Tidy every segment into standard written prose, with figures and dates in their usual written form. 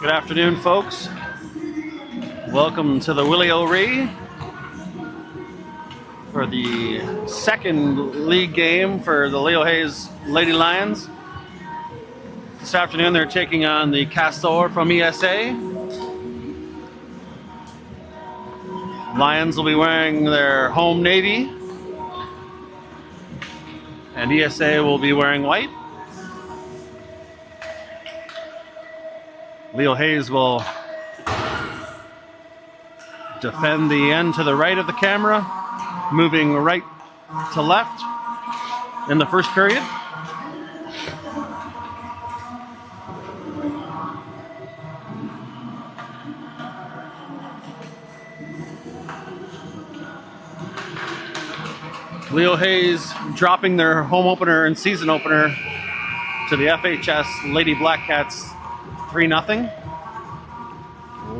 Good afternoon, folks. Welcome to the Willie O'Ree for the second league game for the Leo Hayes Lady Lions. This afternoon, they're taking on the Castor from ESA. Lions will be wearing their home navy, and ESA will be wearing white. Leo Hayes will defend the end to the right of the camera, moving right to left in the first period. Leo Hayes dropping their home opener and season opener to the FHS Lady Black Cats 3-0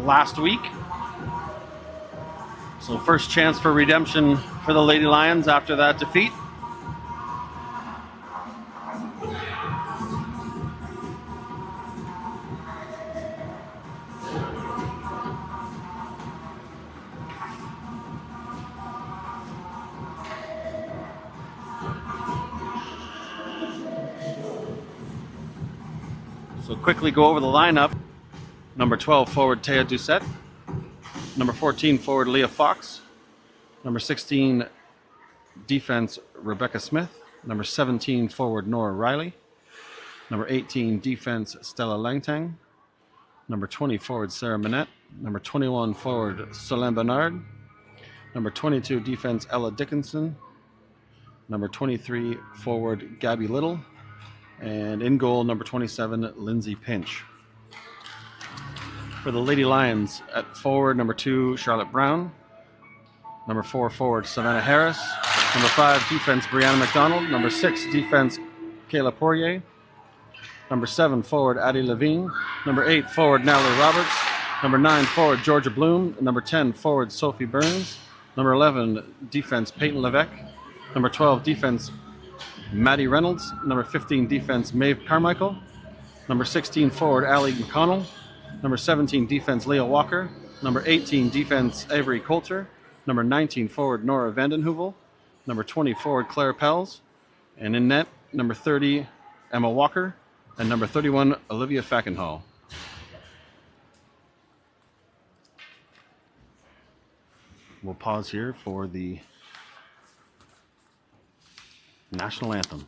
last week. So first chance for redemption for the Lady Lions after that defeat. So quickly go over the lineup. Number 12 forward Taya Doucette. Number 14 forward Leah Fox. Number 16 defense Rebecca Smith. Number 17 forward Nora Riley. Number 18 defense Stella Langtang. Number 20 forward Sarah Manette. Number 21 forward Solène Bernard. Number 22 defense Ella Dickinson. Number 23 forward Gabby Little. And in goal, number 27, Lindsay Pinch. For the Lady Lions, at forward, number 2, Charlotte Brown. Number 4 forward, Savannah Harris. Number 5 defense, Brianna McDonald. Number 6 defense, Kayla Poirier. Number 7 forward, Addie Levine. Number 8 forward, Natalie Roberts. Number 9 forward, Georgia Bloom. Number 10 forward, Sophie Burns. Number 11 defense, Peyton Levesque. Number 12 defense, Maddie Reynolds. Number 15 defense, Maeve Carmichael. Number 16 forward, Allie McConnell. Number 17 defense, Leah Walker. Number 18 defense, Avery Coulter. Number 19 forward, Nora Vandenheuvel. Number 20 forward, Claire Pels. And in net, number 30, Emma Walker. And number 31, Olivia Fackenhall. We'll pause here for the national anthem.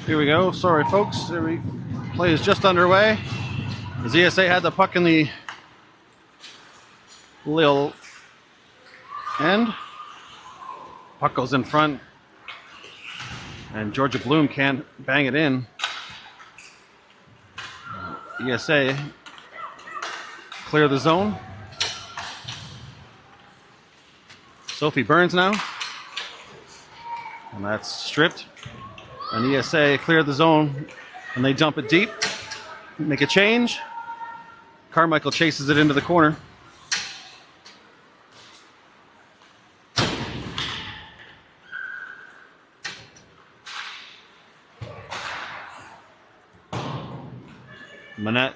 Here we go. Sorry, folks. Play is just underway. As ESA had the puck in the little end. Puck goes in front. And Georgia Bloom can't bang it in. ESA clear the zone. Sophie Burns now. And that's stripped. And ESA clear the zone. And they dump it deep. Make a change. Carmichael chases it into the corner. Manette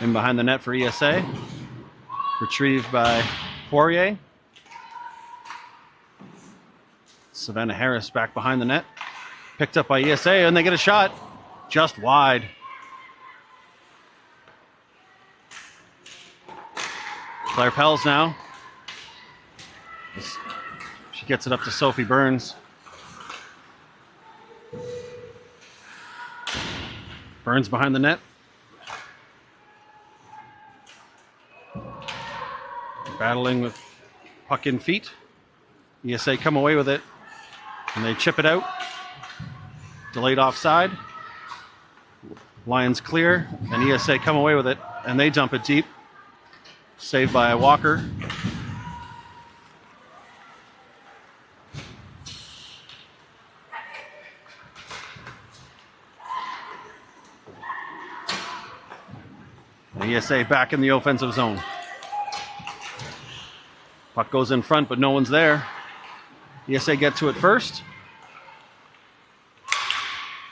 in behind the net for ESA. Retrieved by Poirier. Savannah Harris back behind the net. Picked up by ESA, and they get a shot just wide. Claire Pels now. She gets it up to Sophie Burns. Burns behind the net. Battling with puck in feet. ESA come away with it. And they chip it out. Delayed offside. Lions clear. And ESA come away with it. And they dump it deep. Saved by Walker. And ESA back in the offensive zone. Puck goes in front, but no one's there. ESA get to it first.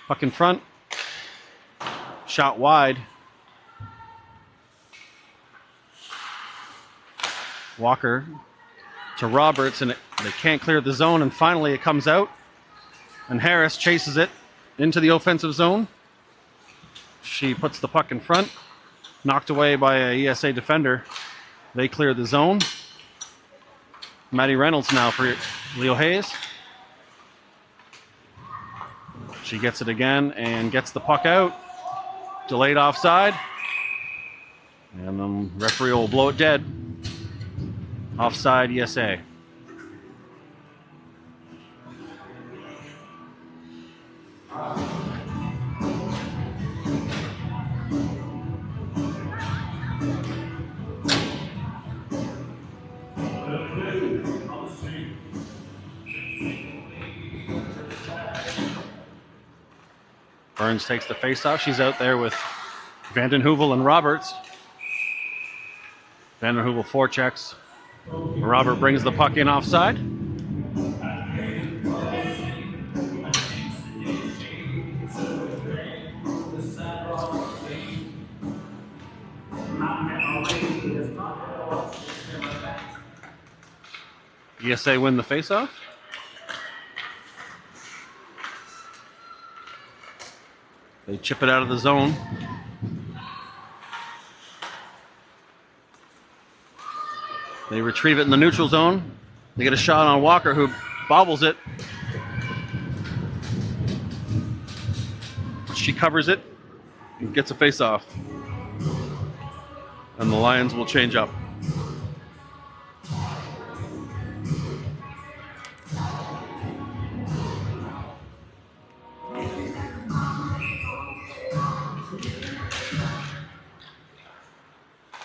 Puck in front. Shot wide. Walker to Roberts, and they can't clear the zone, and finally it comes out. And Harris chases it into the offensive zone. She puts the puck in front. Knocked away by a ESA defender. They clear the zone. Maddie Reynolds now for Leo Hayes. She gets it again and gets the puck out. Delayed offside. And the referee will blow it dead. Offside ESA. Burns takes the face-off. She's out there with Vanden Heuvel and Roberts. Vanden Heuvel forechecks. Robert brings the puck in offside. ESA win the face-off. They chip it out of the zone. They retrieve it in the neutral zone. They get a shot on Walker, who bobbles it. She covers it and gets a face-off. And the Lions will change up.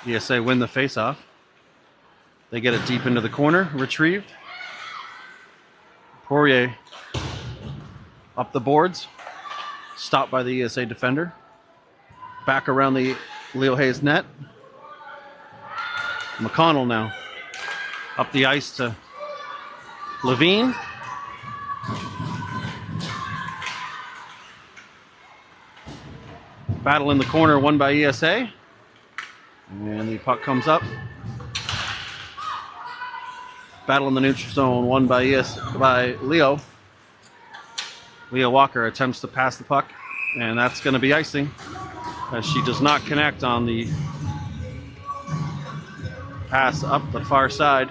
ESA win the face-off. They get it deep into the corner, retrieved. Poirier up the boards, stopped by the ESA defender. Back around the Leo Hayes net. McConnell now up the ice to Levine. Battle in the corner, won by ESA. And the puck comes up. Battle in the neutral zone, won by Leo. Leo Walker attempts to pass the puck, and that's going to be icing, as she does not connect on the pass up the far side.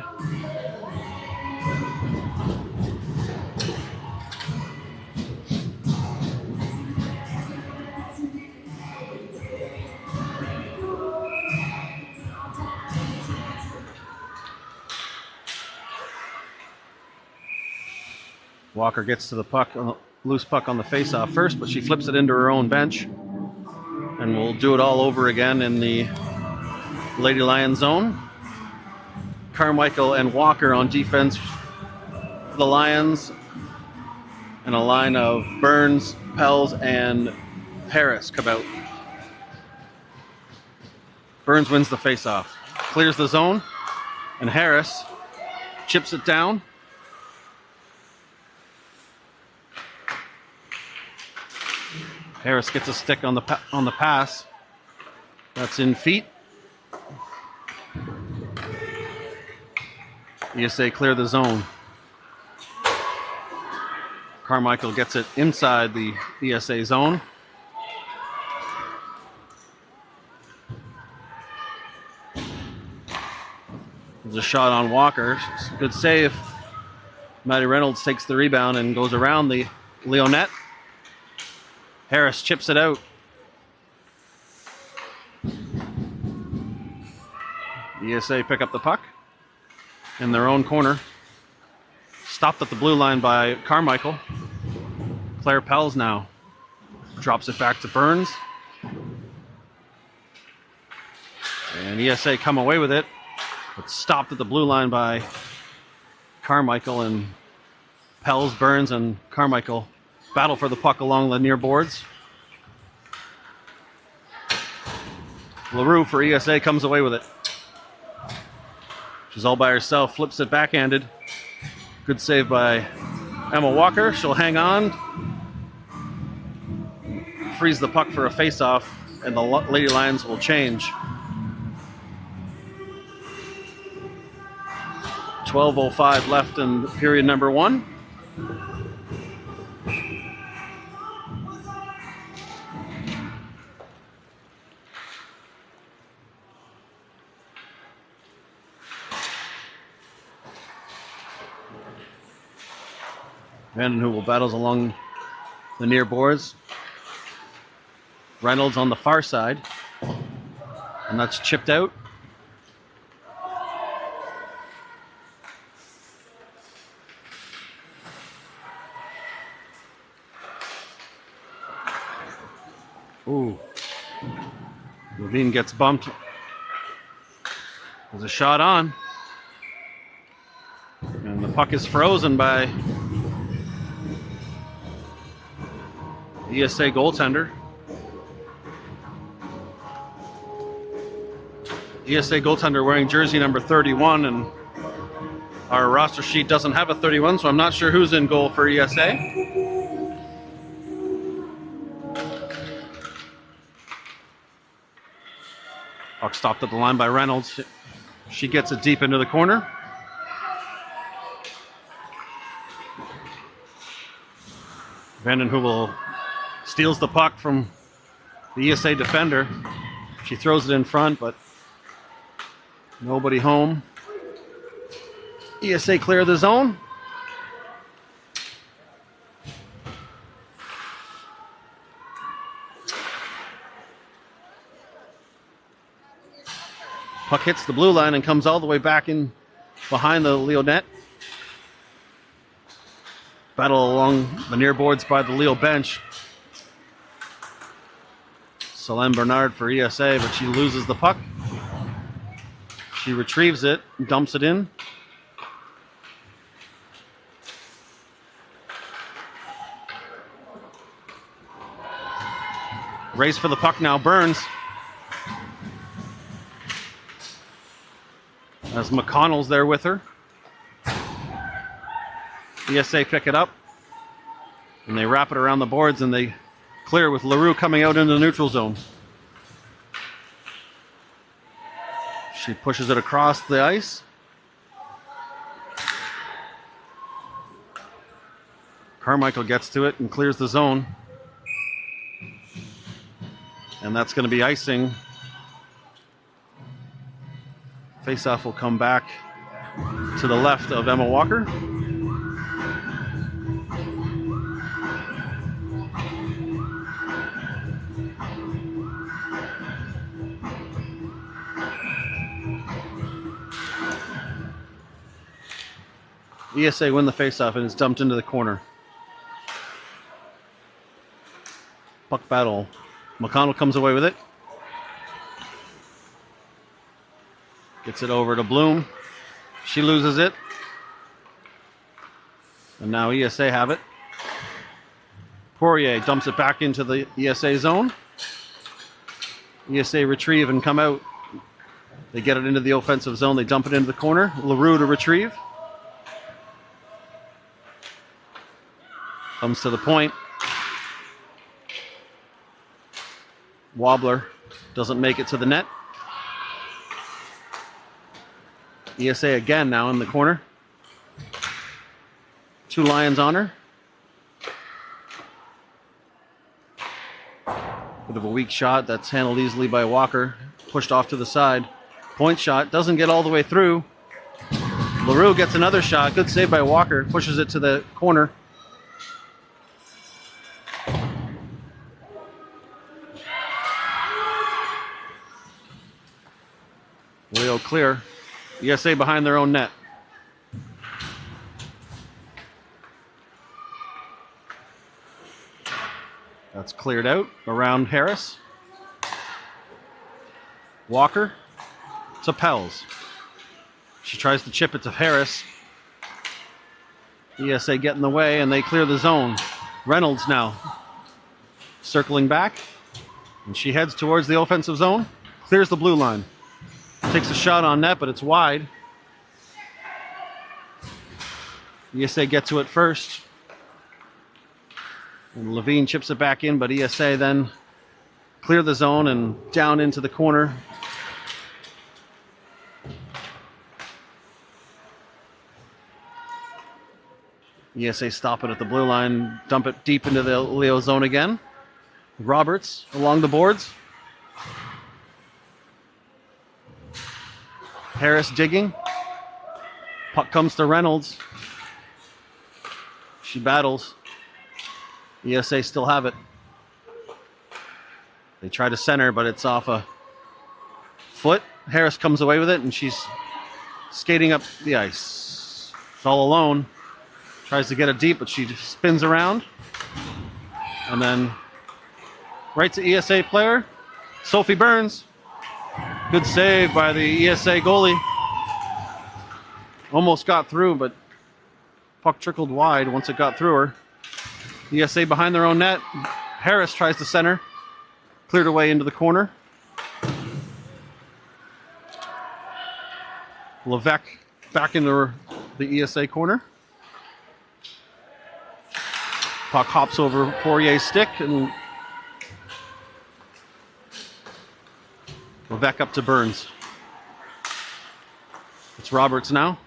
Walker gets to the puck, loose puck on the face-off first, but she flips it into her own bench. And we'll do it all over again in the Lady Lion zone. Carmichael and Walker on defense for the Lions. And a line of Burns, Pels, and Harris come out. Burns wins the face-off. Clears the zone. And Harris chips it down. Harris gets a stick on the pass. That's in feet. ESA clear the zone. Carmichael gets it inside the ESA zone. There's a shot on Walker. Good save. Maddie Reynolds takes the rebound and goes around the Leonette. Harris chips it out. ESA pick up the puck in their own corner. Stopped at the blue line by Carmichael. Claire Pels now drops it back to Burns. And ESA come away with it, but stopped at the blue line by Carmichael, and Pels, Burns, and Carmichael battle for the puck along the near boards. LaRue for ESA comes away with it. She's all by herself, flips it backhanded. Good save by Emma Walker. She'll hang on. Frees the puck for a face-off, and the Lady Lions will change. 12:05 left in period number 1. Vandenheuvel battles along the near boards. Reynolds on the far side. And that's chipped out. Ooh. Levine gets bumped. There's a shot on. And the puck is frozen by ESA goaltender. ESA goaltender wearing jersey number 31, and our roster sheet doesn't have a 31, so I'm not sure who's in goal for ESA. Puck stopped at the line by Reynolds. She gets it deep into the corner. Vandenheuvel steals the puck from the ESA defender. She throws it in front, but nobody home. ESA clear the zone. Puck hits the blue line and comes all the way back in behind the Leo net. Battle along the near boards by the Leo bench. Solène Bernard for ESA, but she loses the puck. She retrieves it, dumps it in. Race for the puck now, Burns. As McConnell's there with her. ESA pick it up. And they wrap it around the boards, and they clear with LaRue coming out into the neutral zone. She pushes it across the ice. Carmichael gets to it and clears the zone. And that's going to be icing. Faceoff will come back to the left of Emma Walker. ESA win the faceoff and it's dumped into the corner. Puck battle. McConnell comes away with it. Gets it over to Bloom. She loses it. And now ESA have it. Poirier dumps it back into the ESA zone. ESA retrieve and come out. They get it into the offensive zone. They dump it into the corner. LaRue to retrieve. Comes to the point. Wobbler doesn't make it to the net. ESA again now in the corner. 2 Lions on her. Bit of a weak shot that's handled easily by Walker. Pushed off to the side. Point shot doesn't get all the way through. LaRue gets another shot. Good save by Walker. Pushes it to the corner. Leo clear. ESA behind their own net. That's cleared out around Harris. Walker to Pels. She tries to chip it to Harris. ESA get in the way and they clear the zone. Reynolds now circling back. And she heads towards the offensive zone. Clears the blue line. Takes a shot on net, but it's wide. ESA get to it first. And Levine chips it back in, but ESA then clear the zone and down into the corner. ESA stop it at the blue line, dump it deep into the Leo zone again. Roberts along the boards. Harris digging. Puck comes to Reynolds. She battles. ESA still have it. They try to center, but it's off a foot. Harris comes away with it, and she's skating up the ice. She's all alone. Tries to get it deep, but she just spins around. And then right to ESA player, Sophie Burns. Good save by the ESA goalie. Almost got through, but puck trickled wide once it got through her. ESA behind their own net. Harris tries to center. Cleared away into the corner. Levesque back into the ESA corner. Puck hops over Poirier's stick and Levesque up to Burns. It's Roberts now.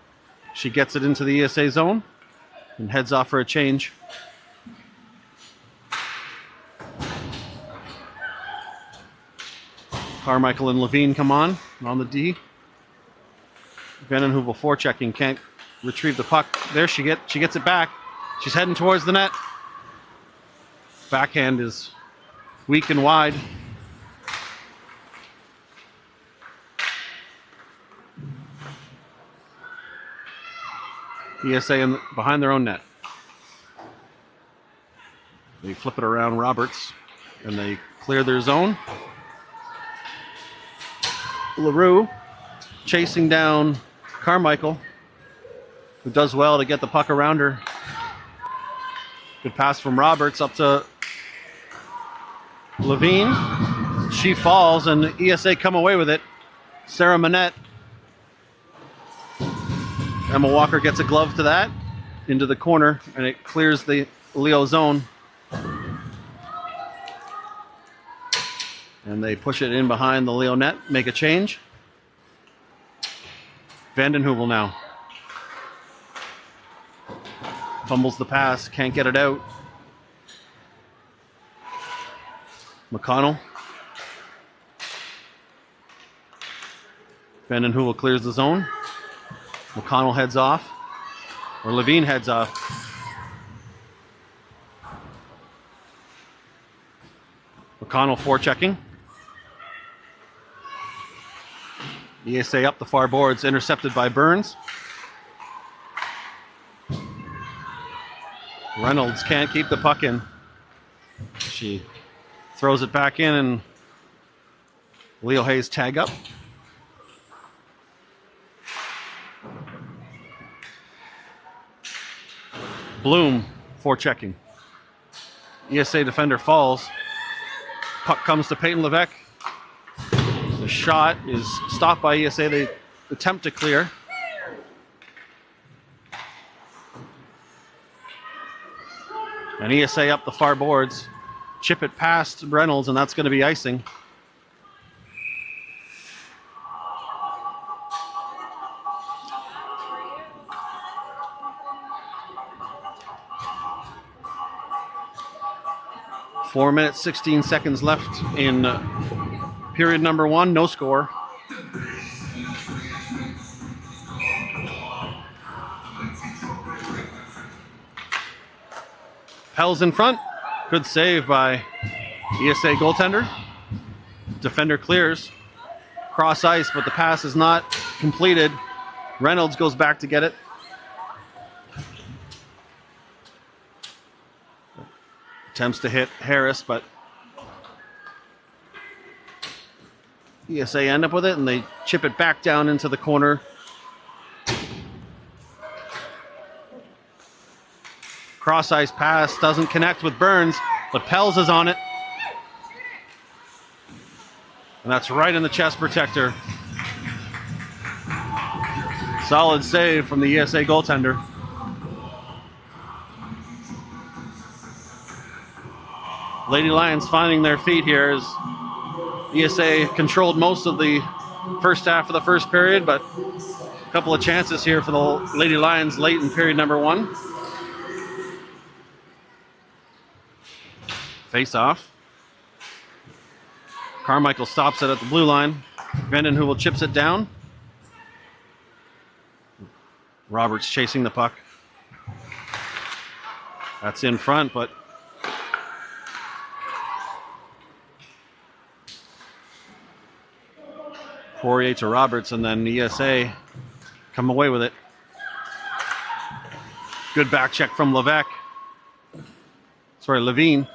She gets it into the ESA zone and heads off for a change. Carmichael and Levine come on the D. Vandenheuvel forechecking, can't retrieve the puck. There she gets it back. She's heading towards the net. Backhand is weak and wide. ESA behind their own net. They flip it around Roberts and they clear their zone. LaRue chasing down Carmichael, who does well to get the puck around her. Good pass from Roberts up to Levine. She falls and ESA come away with it. Sarah Manette. Emma Walker gets a glove to that into the corner and it clears the Leo zone. And they push it in behind the Leo net, make a change. Vandenheuvel now. Fumbles the pass, can't get it out. McConnell. Vandenheuvel clears the zone. McConnell heads off. Or Levine heads off. McConnell forechecking. ESA up the far boards, intercepted by Burns. Reynolds can't keep the puck in. She Throws it back in, and Leo Hayes tag up. Bloom forechecking. ESA defender falls. Puck comes to Peyton Levesque. The shot is stopped by ESA. They attempt to clear. And ESA up the far boards. Chip it past Reynolds, and that's going to be icing. Four minutes, 16 seconds left in period number one. No score. Pell's in front. Good save by ESA goaltender. Defender clears. Cross ice, but the pass is not completed. Reynolds goes back to get it. Attempts to hit Harris, but ESA end up with it, and they chip it back down into the corner. Cross ice pass doesn't connect with Burns, but Pels is on it. And that's right in the chest protector. Solid save from the ESA goaltender. Lady Lions finding their feet here as ESA controlled most of the first half of the first period, but a couple of chances here for the Lady Lions late in period number one. Face off. Carmichael stops it at the blue line. Vandenheuvel chips it down. Roberts chasing the puck. That's in front, but Poirier to Roberts, and then ESA come away with it. Good back check from Levesque. Sorry, Levine.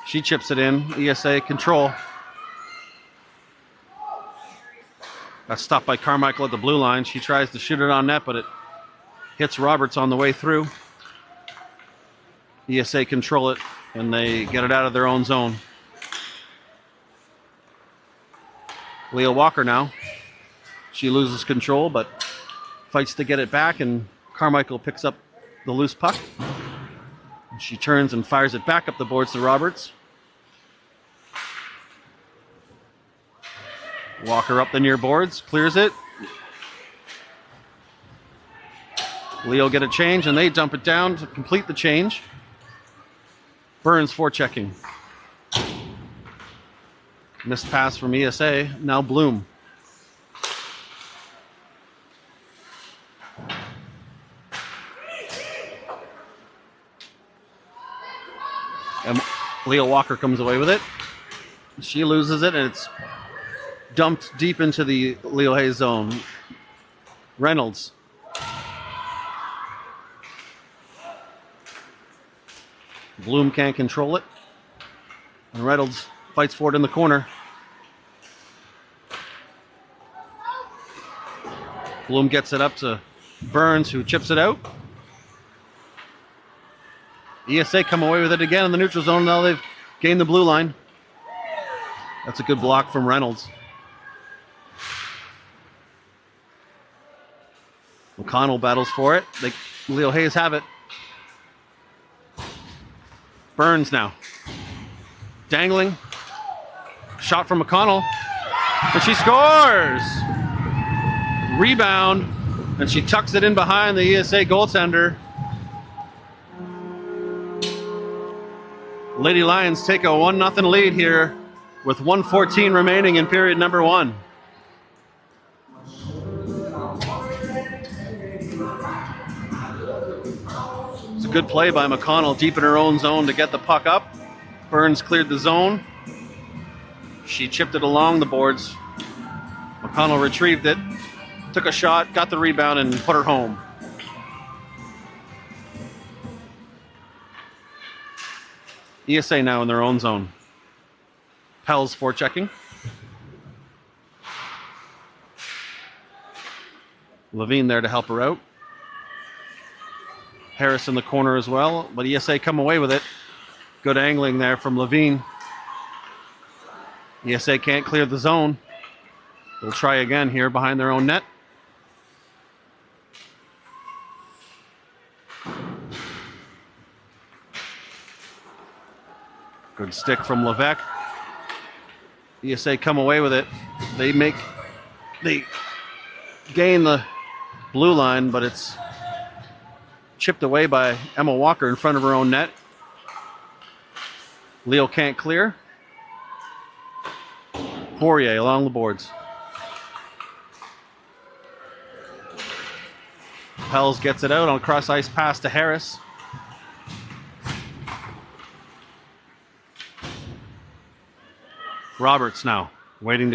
She chips it in. ESA control. That's stopped by Carmichael at the blue line. She tries to shoot it on net, but it hits Roberts on the way through. ESA control it, and they get it out of their own zone. Leah Walker now. She loses control, but fights to get it back, and Carmichael picks up the loose puck. She turns and fires it back up the boards to Roberts. Walker up the near boards, clears it. Leo get a change, and they dump it down to complete the change. Burns forechecking. Missed pass from ESA. Now Bloom. And Leo Walker comes away with it. She loses it, and it's dumped deep into the Leo Hayes zone. Reynolds. Bloom can't control it. And Reynolds fights for it in the corner. Bloom gets it up to Burns, who chips it out. ESA come away with it again in the neutral zone. Now they've gained the blue line. That's a good block from Reynolds. O'Connell battles for it. Leo Hayes have it. Burns now. Dangling. Shot from McConnell. And she scores! Rebound. And she tucks it in behind the ESA goaltender. Lady Lions take a 1-0 lead here with 1:14 remaining in period number one. It's a good play by McConnell deep in her own zone to get the puck up. Burns cleared the zone. She chipped it along the boards. McConnell retrieved it, took a shot, got the rebound, and put her home. ESA now in their own zone. Pell's forechecking. Levine there to help her out. Harris in the corner as well, but ESA come away with it. Good angling there from Levine. ESA can't clear the zone. They'll try again here behind their own net. Good stick from Levesque. ESA come away with it. They gain the blue line, but it's chipped away by Emma Walker in front of her own net. Leo can't clear. Poirier along the boards. Pels gets it out on a cross ice pass to Harris. Roberts now waiting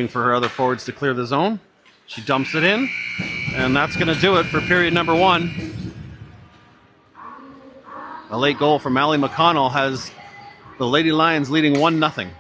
for her other forwards to clear the zone. She dumps it in, and that's going to do it for period number 1. A late goal from Allie McConnell has the Lady Lions leading 1-0.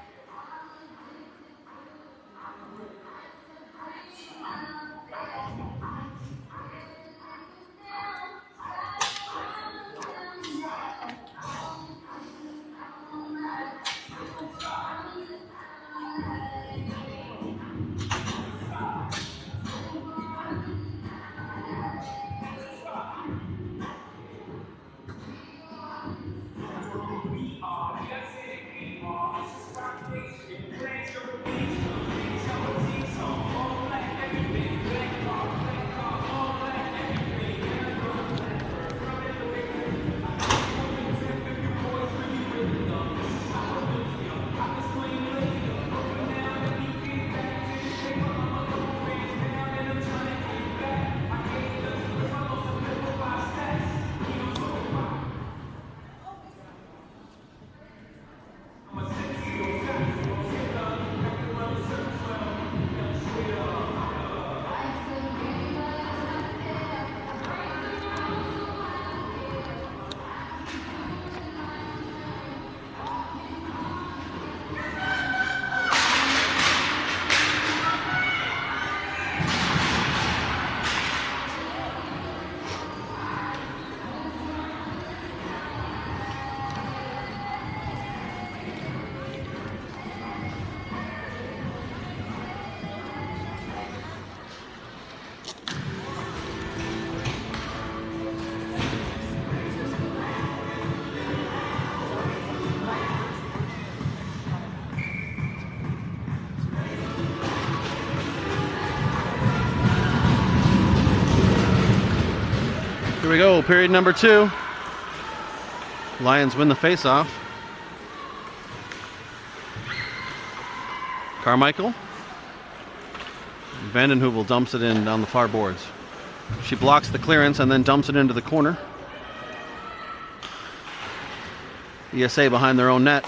Here we go, period number 2. Lions win the faceoff. Carmichael. Vandenheuvel dumps it in down the far boards. She blocks the clearance and then dumps it into the corner. ESA behind their own net.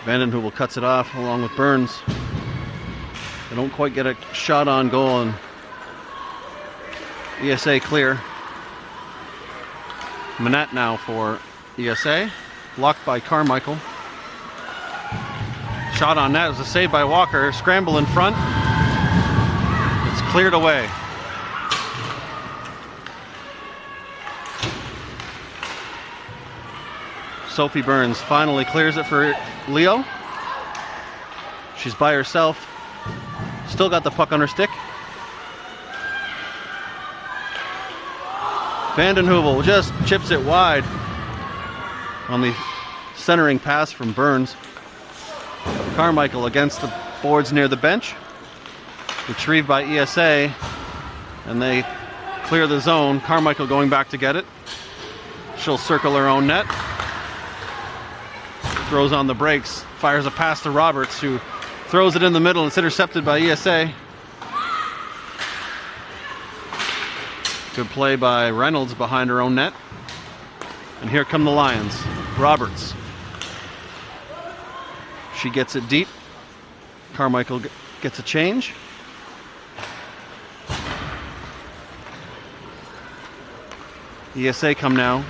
Vandenheuvel cuts it off along with Burns. They don't quite get a shot on goal, and ESA clear. Manette now for ESA. Blocked by Carmichael. Shot on net. It was a save by Walker. Scramble in front. It's cleared away. Sophie Burns finally clears it for Leo. She's by herself. Still got the puck on her stick. Vandenheuvel just chips it wide on the centering pass from Burns. Carmichael against the boards near the bench. Retrieved by ESA, and they clear the zone. Carmichael going back to get it. She'll circle her own net. Throws on the brakes, fires a pass to Roberts, who throws it in the middle, and it's intercepted by ESA. Good play by Reynolds behind her own net. And here come the Lions. Roberts. She gets it deep. Carmichael gets a change. ESA come now.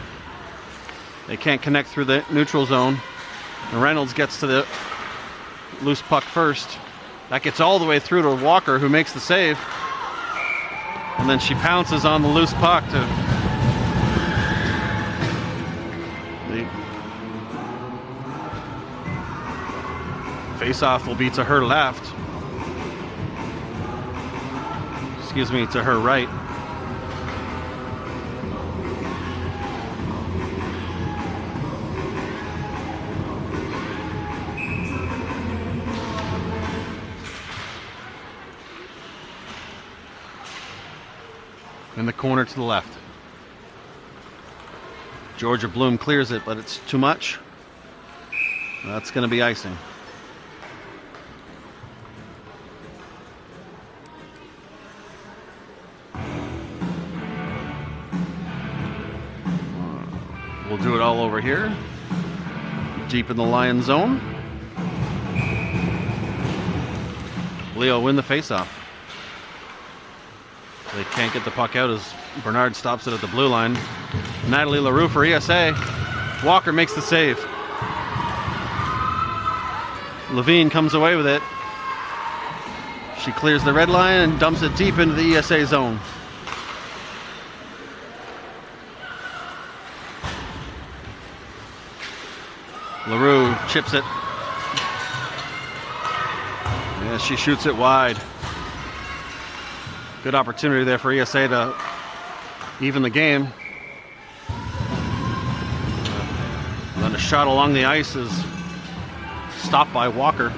They can't connect through the neutral zone. And Reynolds gets to the loose puck first. That gets all the way through to Walker, who makes the save. And then she pounces on the loose puck to the face-off will be to her left. Excuse me, to her right. In the corner to the left. Georgia Bloom clears it, but it's too much. That's going to be icing. We'll do it all over here. Deep in the Lion zone. Leo win the faceoff. They can't get the puck out as Bernard stops it at the blue line. Natalie LaRue for ESA. Walker makes the save. Levine comes away with it. She clears the red line and dumps it deep into the ESA zone. LaRue chips it. Yeah, she shoots it wide. Good opportunity there for ESA to even the game. And then a shot along the ice is stopped by Walker.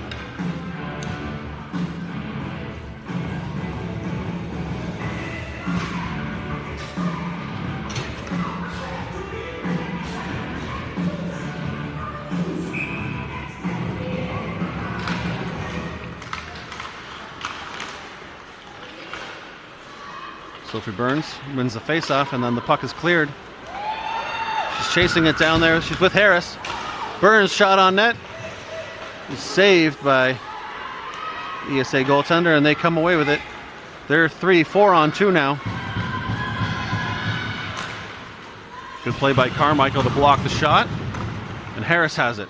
Sophie Burns wins the faceoff, and then the puck is cleared. She's chasing it down there. She's with Harris. Burns shot on net. Is saved by ESA goaltender, and they come away with it. They're 3-4 on 2 now. Good play by Carmichael to block the shot, and Harris has it.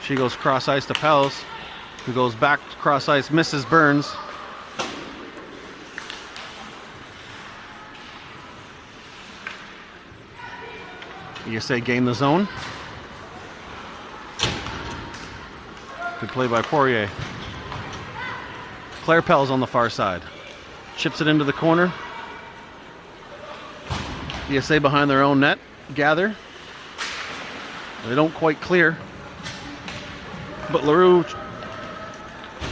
She goes cross ice to Pels, who goes back cross ice, misses Burns. ESA gain the zone. Good play by Poirier. Claire Pell's on the far side. Chips it into the corner. ESA behind their own net. Gather. They don't quite clear. But LaRue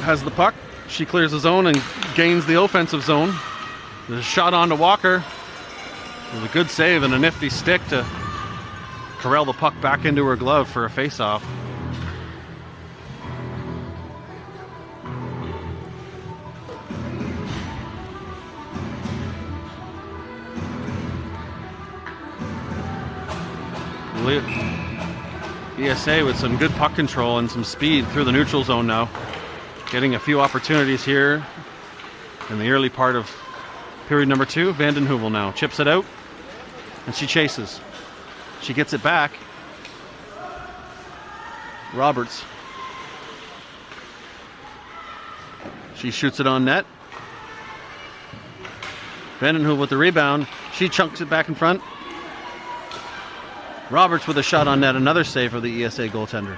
has the puck. She clears the zone and gains the offensive zone. There's a shot on to Walker. With a good save and a nifty stick to corral the puck back into her glove for a face-off. ESA with some good puck control and some speed through the neutral zone now. Getting a few opportunities here in the early part of period number 2. Vanden Heuvel now chips it out, and she chases. She gets it back. Roberts. She shoots it on net. Vanden Heuvel with the rebound. She chunks it back in front. Roberts with a shot on net. Another save for the ESA goaltender.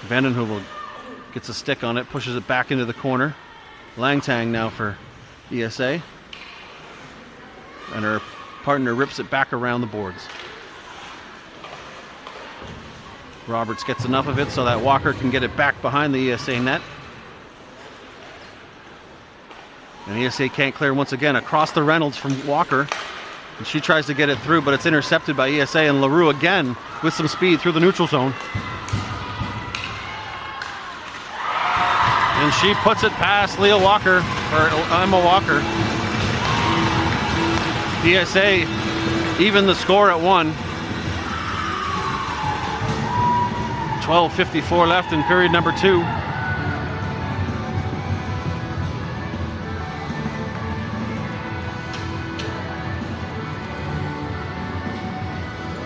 Vanden Heuvel gets a stick on it, pushes it back into the corner. Langtang now for ESA. And her partner rips it back around the boards. Roberts gets enough of it so that Walker can get it back behind the ESA net. And ESA can't clear once again across the Reynolds from Walker. And she tries to get it through, but it's intercepted by ESA, and LaRue again with some speed through the neutral zone. And she puts it past Leah Walker, or Emma Walker. ESA even the score at 1. 12:54 left in period number 2.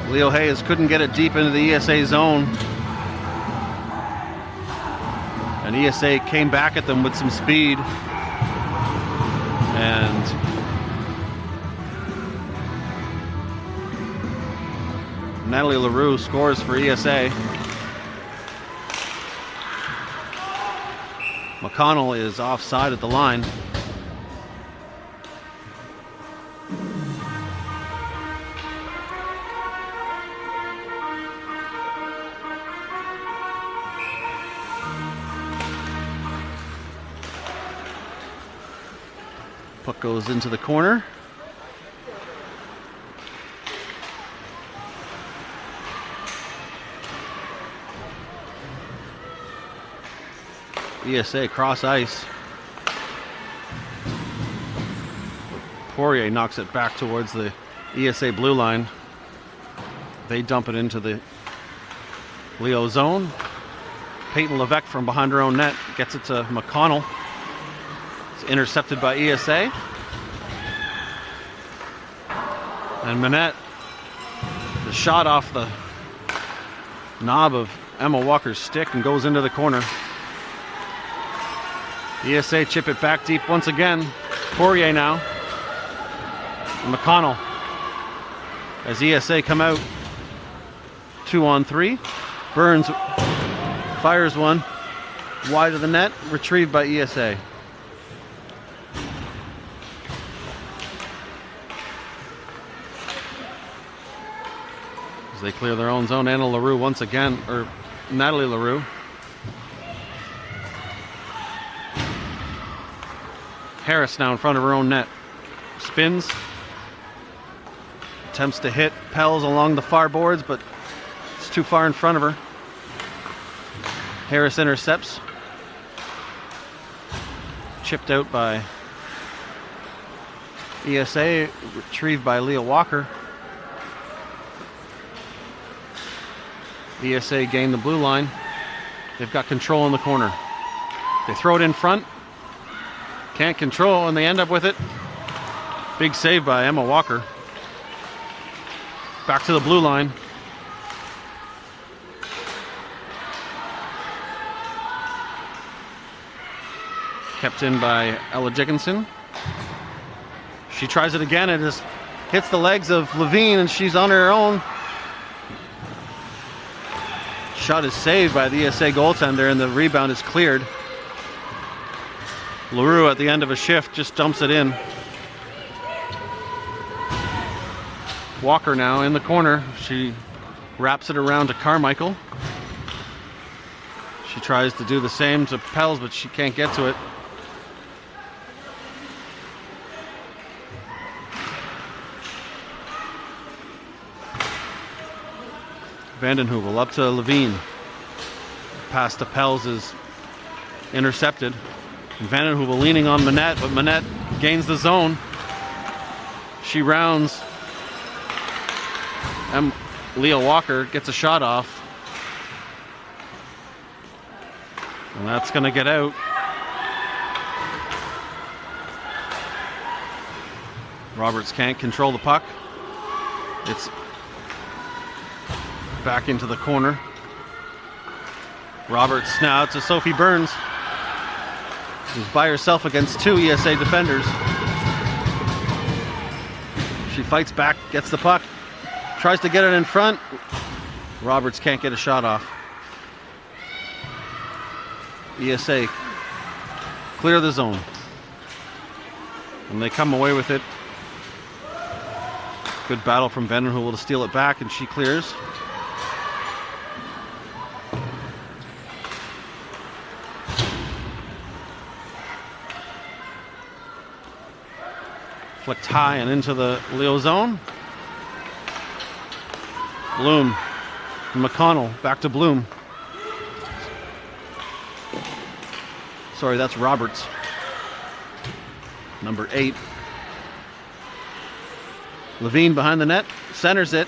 Leo Hayes couldn't get it deep into the ESA zone. And ESA came back at them with some speed. And Natalie LaRue scores for ESA. McConnell is offside at the line. Puck goes into the corner. ESA cross ice. Poirier knocks it back towards the ESA blue line. They dump it into the Leo zone. Peyton Levesque from behind her own net gets it to McConnell. It's intercepted by ESA. And Manette, the shot off the knob of Emma Walker's stick and goes into the corner. ESA chip it back deep once again. Poirier now. And McConnell. As ESA come out 2-on-3. Burns fires one wide of the net. Retrieved by ESA. As they clear their own zone, Anna LaRue once again, or Natalie LaRue. Harris now in front of her own net. Spins. Attempts to hit Pels along the far boards, but it's too far in front of her. Harris intercepts. Chipped out by ESA, retrieved by Leah Walker. ESA gained the blue line. They've got control in the corner. They throw it in front. Can't control, and they end up with it. Big save by Emma Walker. Back to the blue line. Kept in by Ella Dickinson. She tries it again and just hits the legs of Levine, and she's on her own. Shot is saved by the ESA goaltender, and the rebound is cleared. LaRue at the end of a shift just dumps it in. Walker now in the corner. She wraps it around to Carmichael. She tries to do the same to Pels, but she can't get to it. Vandenheuvel up to Levine. Pass to Pels is intercepted. Vandenheuvel leaning on Manette, but Manette gains the zone. She rounds. Leah Walker gets a shot off. And that's going to get out. Roberts can't control the puck. It's back into the corner. Roberts now to Sophie Burns, who's by herself against two ESA defenders. She fights back, gets the puck, tries to get it in front. Roberts can't get a shot off. ESA clear the zone. And they come away with it. Good battle from Vandenheuvel to steal it back, and she clears. Flicked high and into the Leo zone. Bloom. McConnell back to Bloom. Sorry, that's Roberts. Number 8. Levine behind the net, centers it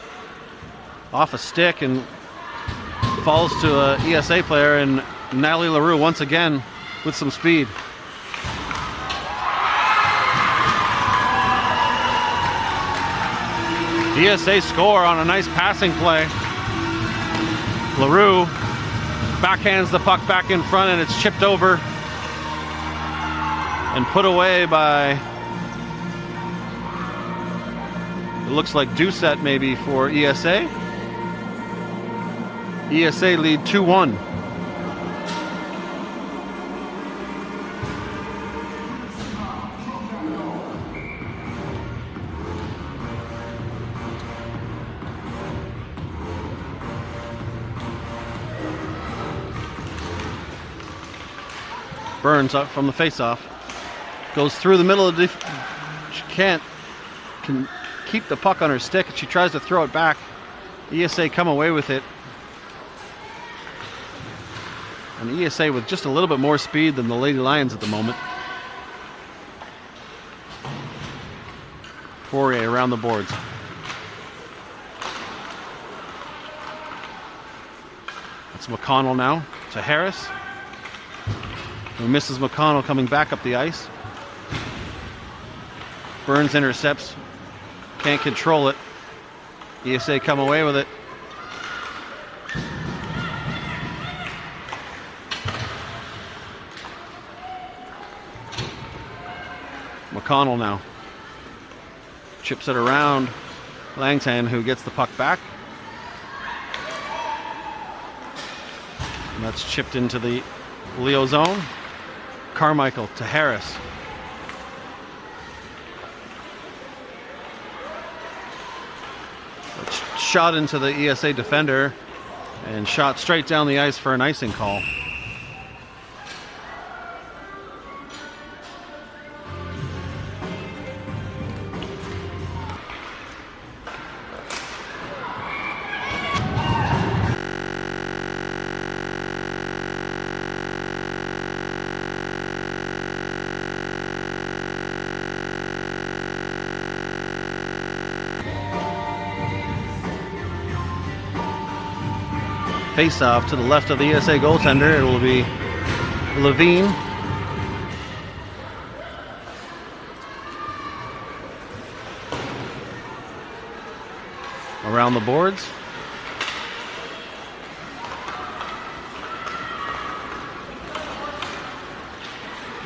off a stick and falls to a ESA player, and Natalie LaRue once again with some speed. ESA score on a nice passing play. LaRue backhands the puck back in front, and it's chipped over and put away by, it looks like Doucette maybe for ESA. ESA lead 2-1. Burns up from the faceoff. Goes through the middle of the she can keep the puck on her stick, and she tries to throw it back. ESA come away with it. And ESA with just a little bit more speed than the Lady Lions at the moment. Poirier around the boards. That's McConnell now to Harris. Who misses McConnell coming back up the ice. Burns intercepts. Can't control it. ESA come away with it. McConnell now. Chips it around. Langton, who gets the puck back. And that's chipped into the Leo zone. Carmichael to Harris. Shot into the ESA defender and shot straight down the ice for an icing call. Face off to the left of the ESA goaltender. It will be Levine. Around the boards.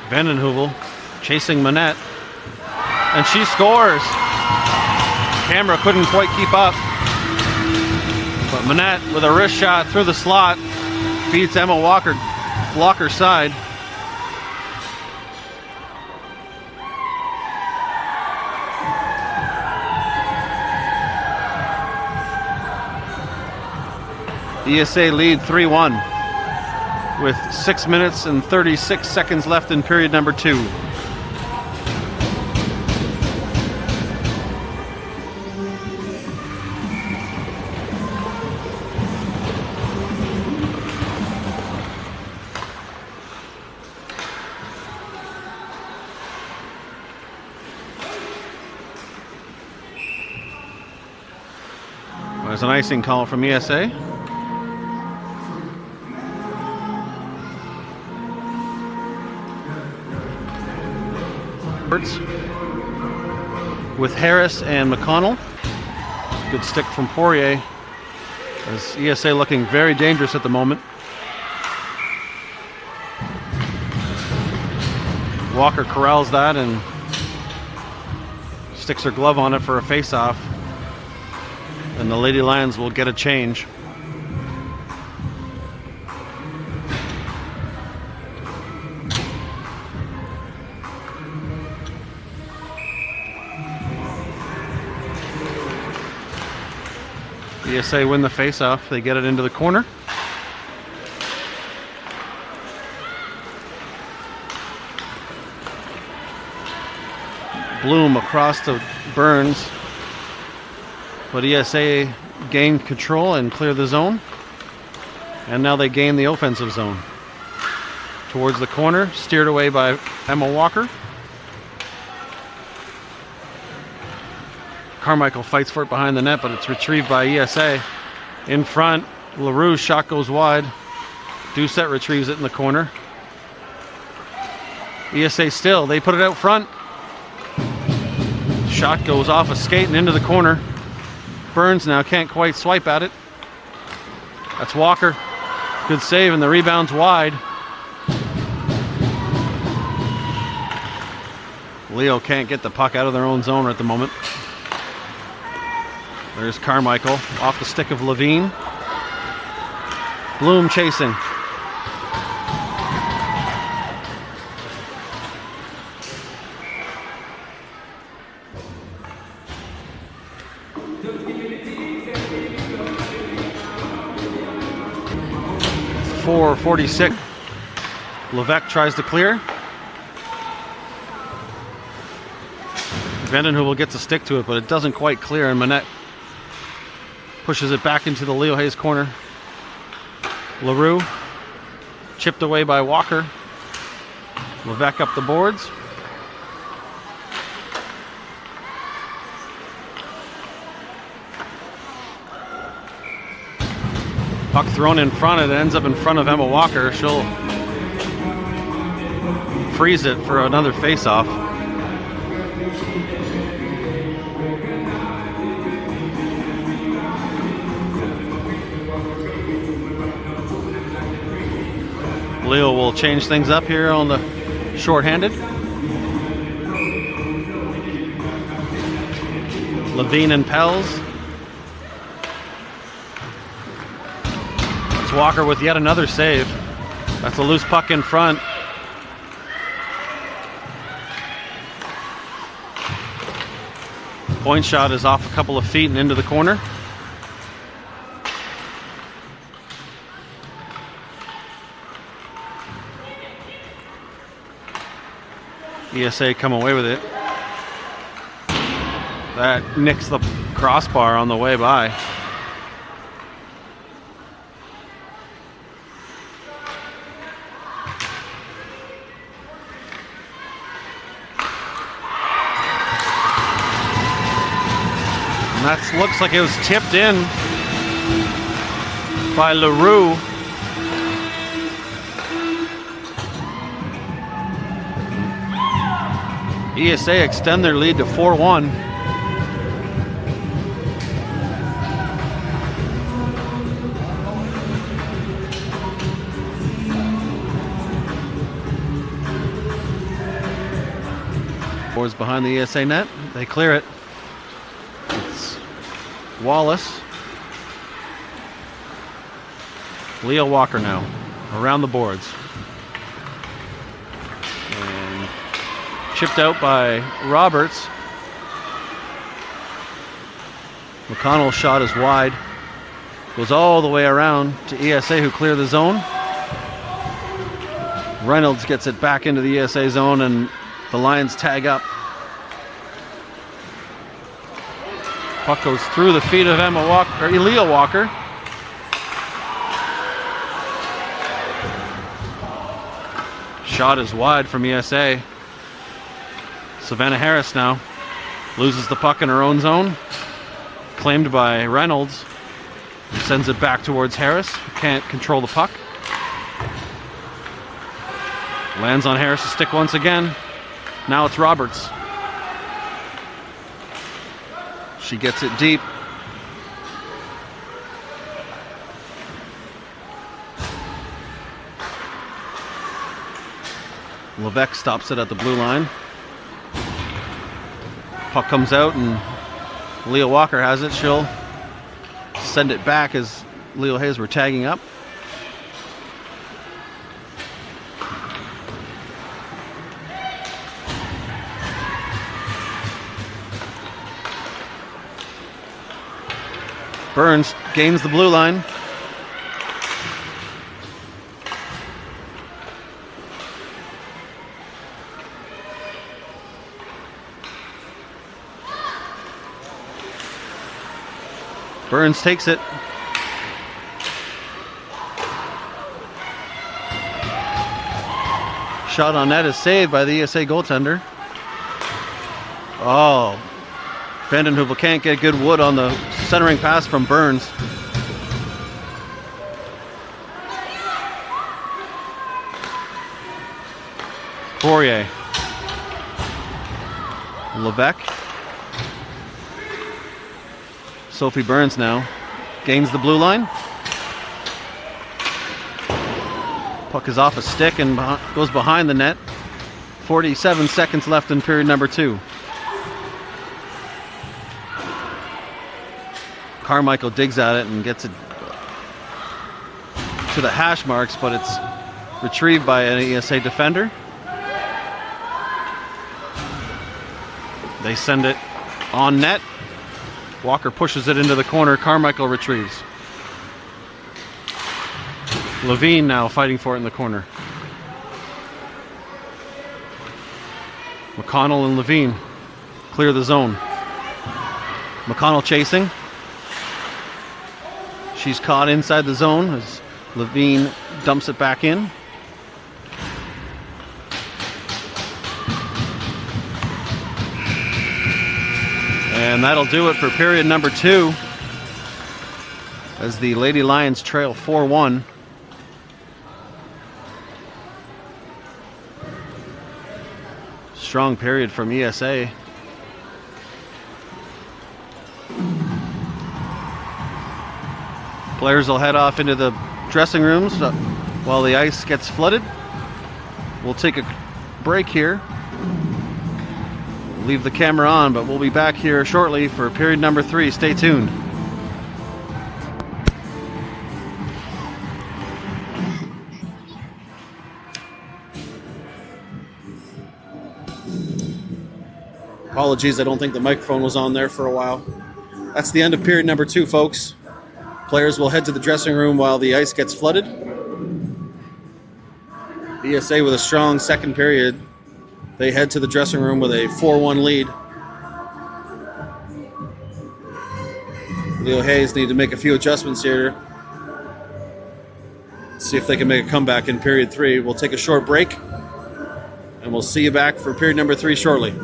Vandenheuvel chasing Manette. And she scores. Camera couldn't quite keep up. But Manette with a wrist shot through the slot beats Emma Walker, blocker side. ESA lead 3-1 with 6 minutes and 36 seconds left in period number 2. There's an icing call from ESA. With Harris and McConnell. Good stick from Poirier. As ESA looking very dangerous at the moment. Walker corrals that and sticks her glove on it for a face-off. And the Lady Lions will get a change. ESA win the face-off. They get it into the corner. Bloom across to Burns. But ESA gained control and clear the zone. And now they gain the offensive zone. Towards the corner, steered away by Emma Walker. Carmichael fights for it behind the net, but it's retrieved by ESA. In front, LaRue's shot goes wide. Doucette retrieves it in the corner. ESA still, they put it out front. Shot goes off a skate and into the corner. Burns now can't quite swipe at it. That's Walker. Good save, and the rebound's wide. Leo can't get the puck out of their own zone at the moment. There's Carmichael off the stick of Levine. Bloom chasing. .446. Levesque tries to clear. Vandenheuvel gets a stick to it, but it doesn't quite clear, and Manette pushes it back into the Leo Hayes corner. LaRue chipped away by Walker. Levesque up the boards. Puck thrown in front, it ends up in front of Emma Walker. She'll freeze it for another face-off. Leo will change things up here on the shorthanded. Levine and Pels. It's Walker with yet another save. That's a loose puck in front. Point shot is off a couple of feet and into the corner. ESA come away with it. That nicks the crossbar on the way by. And that looks like it was tipped in by LaRue. ESA extend their lead to 4-1. Boards behind the ESA net. They clear it. It's Wallace. Leo Walker now around the boards. Chipped out by Roberts. McConnell's shot is wide. Goes all the way around to ESA, who clear the zone. Reynolds gets it back into the ESA zone, and the Lions tag up. Puck goes through the feet of Leo Walker. Shot is wide from ESA. Savannah Harris now loses the puck in her own zone. Claimed by Reynolds. Sends it back towards Harris. Can't control the puck. Lands on Harris' stick once again. Now it's Roberts. She gets it deep. Levesque stops it at the blue line. Puck comes out and Leo Walker has it. She'll send it back as Leo Hayes were tagging up. Burns gains the blue line. Burns takes it. Shot on net is saved by the ESA goaltender. Oh, Vandenheuvel can't get good wood on the centering pass from Burns. Poirier. Levesque. Sophie Burns now gains the blue line. Puck is off a stick and goes behind the net. 47 seconds left in period number 2. Carmichael digs at it and gets it to the hash marks, but it's retrieved by an ESA defender. They send it on net. Walker pushes it into the corner. Carmichael retrieves. Levine now fighting for it in the corner. McConnell and Levine clear the zone. McConnell chasing. She's caught inside the zone as Levine dumps it back in. And that'll do it for period number 2 as the Lady Lions trail 4-1. Strong period from ESA. Players will head off into the dressing rooms while the ice gets flooded. We'll take a break here. Leave the camera on, but we'll be back here shortly for period number 3. Stay tuned. Apologies, I don't think the microphone was on there for a while. That's the end of period number 2, folks. Players will head to the dressing room while the ice gets flooded. ESA with a strong second period. They head to the dressing room with a 4-1 lead. Leo Hayes need to make a few adjustments here. See if they can make a comeback in period 3. We'll take a short break, and we'll see you back for period number 3 shortly.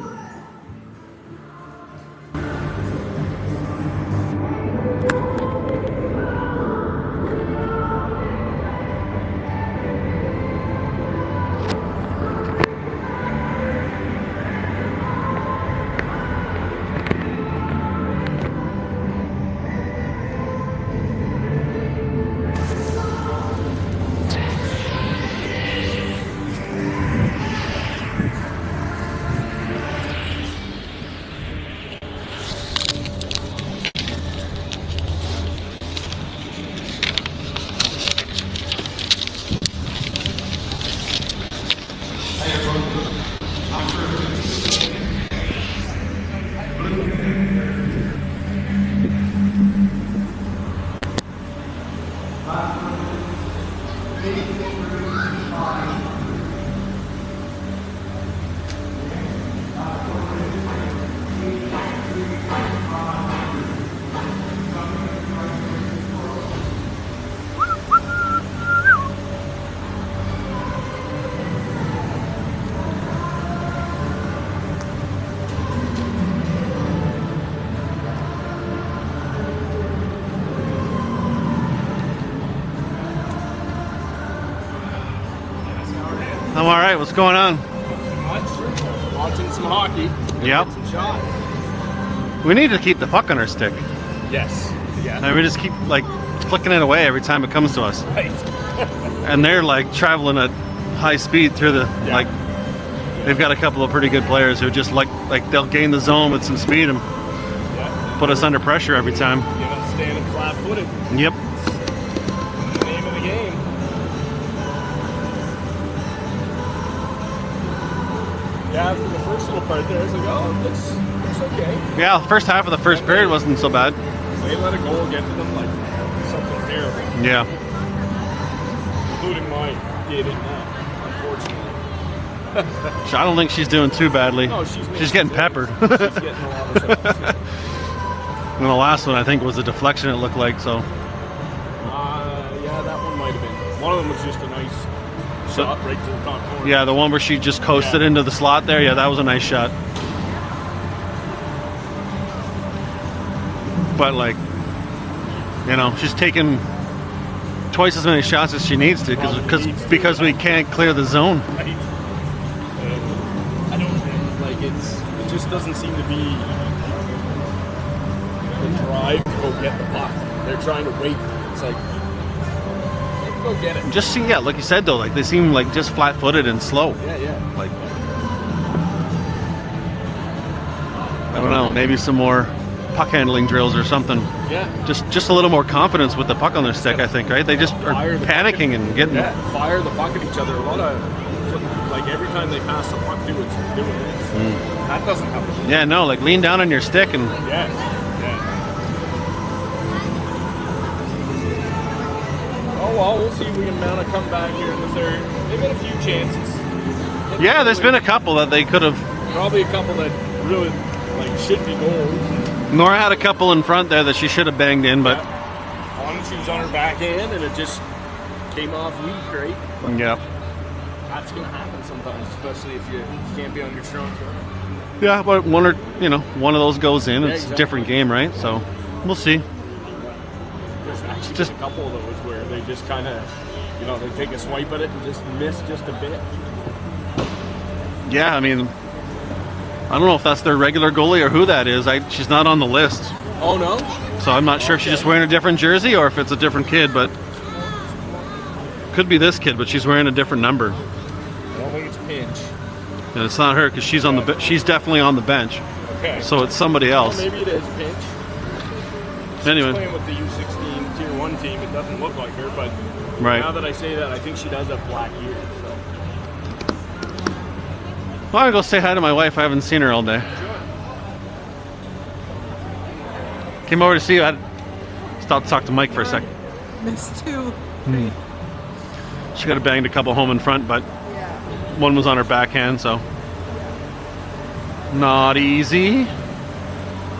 I'm all right. What's going on? Watching some hockey. Yep. Some shots. We need to keep the puck on our stick. Yes. Yeah. And we just keep like flicking it away every time it comes to us. Right. And they're like traveling at high speed through the like. They've got a couple of pretty good players who just like they'll gain the zone with some speed and put us under pressure every time. Get us standing flat-footed. Yep. The name of the game. Yeah, for the first little part there, I was like, oh, looks okay. Yeah, the first half of the first period wasn't so bad. They let a goal get to them like something terrible. Yeah. Including mine did it now, unfortunately. I don't think she's doing too badly. No, she's getting peppered. She's getting a lot of shots. And the last one, I think, was a deflection, it looked like, so. Yeah, that one might have been. One of them was just a nice shot right to the top corner. Yeah, the one where she just coasted into the slot there, yeah, that was a nice shot. But, like, you know, she's taking twice as many shots as she needs to because we can't clear the zone. Right. I don't think, like, it just doesn't seem to be the drive I have to go get the puck. They're trying to wait. It's like, go get it. Just see, yeah, like you said though, like they seem like just flat-footed and slow. Yeah. Like, I don't know, maybe some more puck handling drills or something. Yeah. Just a little more confidence with the puck on their stick, I think, right? They just are panicking and getting. Yeah, fire the puck at each other. A lot of, like every time they pass the puck, doing this. That doesn't happen. Yeah, no, like lean down on your stick and. Yeah. Oh well, we'll see if we can mount a comeback here in the third. They've had a few chances. Yeah, there's been a couple that they could have. Probably a couple that really should be goals. Nora had a couple in front there that she should have banged in, but. One, she was on her backhand and it just came off weak, right? Yeah. That's gonna happen sometimes, especially if you can't be on your strong foot. Yeah, but one of those goes in. It's exactly. a different game, right? So we'll see. There's actually Just been a couple of those where they just kind of, they take a swipe at it and just miss just a bit. Yeah, I mean, I don't know if that's their regular goalie or who that is. She's not on the list, Oh no? so I'm not sure if she's just wearing a different jersey or if it's a different kid. But could be this kid, but she's wearing a different number. I don't think it's Pinch. And it's not her because she's on the she's definitely on the bench. Okay. So it's somebody else. Well, maybe it is Pinch. She's Anyway, playing with the U16 Tier 1 team. It doesn't look like her, but right. now that I say that, I think she does have black ears. So. Well, I'll go say hi to my wife. I haven't seen her all day. Came over to see you. I stopped to talk to Mike for a sec. Missed two. She could have banged a couple home in front, but one was on her backhand, so not easy.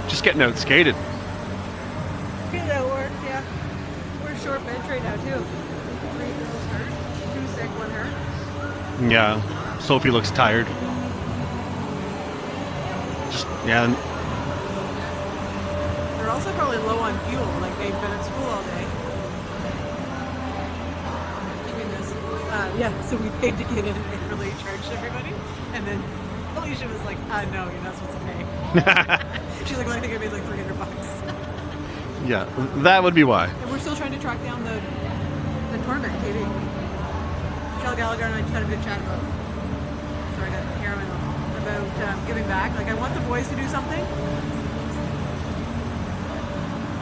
Just getting out skated. Okay, that worked, yeah. We're short bench right now, too. 3 girls hurt, 2 sick, 1 hurt. Yeah, Sophie looks tired. Just, yeah. They're also probably low on fuel, like they've been at school all day. Keeping this. Yeah, so we paid to get in and really charged everybody. And then Alicia was like, no, you're not supposed to pay. She's like, well, I think I made like $300. Yeah, that would be why. And we're still trying to track down the tournament, Katie. Michelle Gallagher and I just had a good chat about giving back. Like, I want the boys to do something.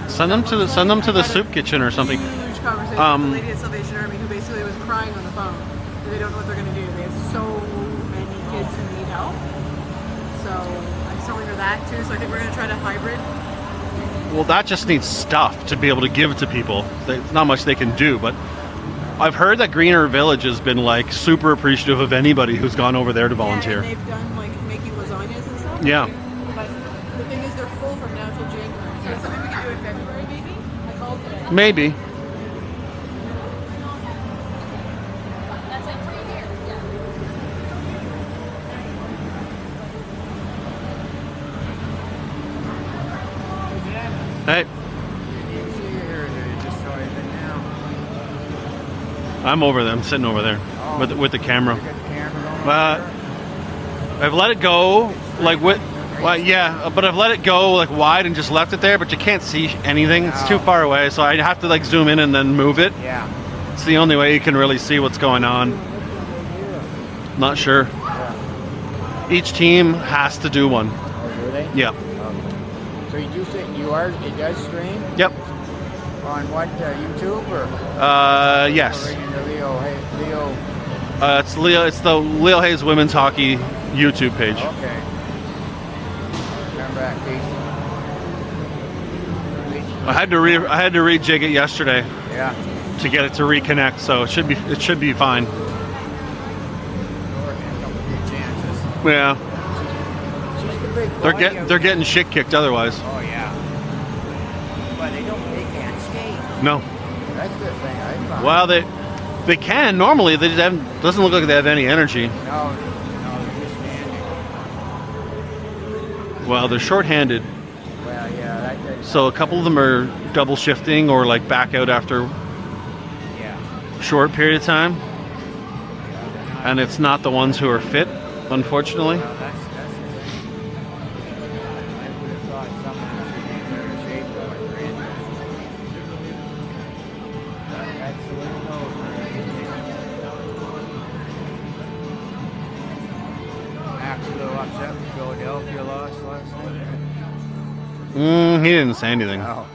Send them to the soup kitchen or something. Huge conversation with the lady at Salvation Army who basically was crying on the phone. They don't know what they're going to do. They have so many kids who need help. So I'm telling her that too. So I think we're going to try to hybrid. Well, that just needs stuff to be able to give to people. There's not much they can do, but I've heard that Greener Village has been like super appreciative of anybody who's gone over there to volunteer. Yeah, and they've done like making lasagnas and stuff. Yeah. But the thing is, they're full from now till January. So it's something we can do in February, maybe. I called today. Maybe. That's like right here. Yeah. Hey, I'm over there. I'm sitting over there with the camera. I've let it go like with. Well, yeah, but I've let it go like wide and just left it there, but you can't see anything. It's too far away, so I have to like zoom in and then move it. Yeah. It's the only way you can really see what's going on. Not sure. Each team has to do one. Oh, do they? Yeah. Okay. So you do say it does stream? Yep. On what, YouTube or? Yes. Or in the Leo. It's the Leo Hayes Women's Hockey YouTube page. Okay. Remember that case? I had to rejig it yesterday Yeah. to get it to reconnect, so it should be fine. Chances. Yeah. She's the big boy. They're getting shit kicked otherwise. Oh yeah. But they can't skate. No. That's the thing I found. Well, they can normally. They just doesn't look like they have any energy. No, they're just standing. Well, they're short-handed, Well, yeah, that so a couple of them are double shifting or like back out after yeah. a short period of time, and it's not the ones who are fit, unfortunately. Well, that's the thing. I would have thought someone should be in better shape than what Philadelphia lost last night? He didn't say anything. No.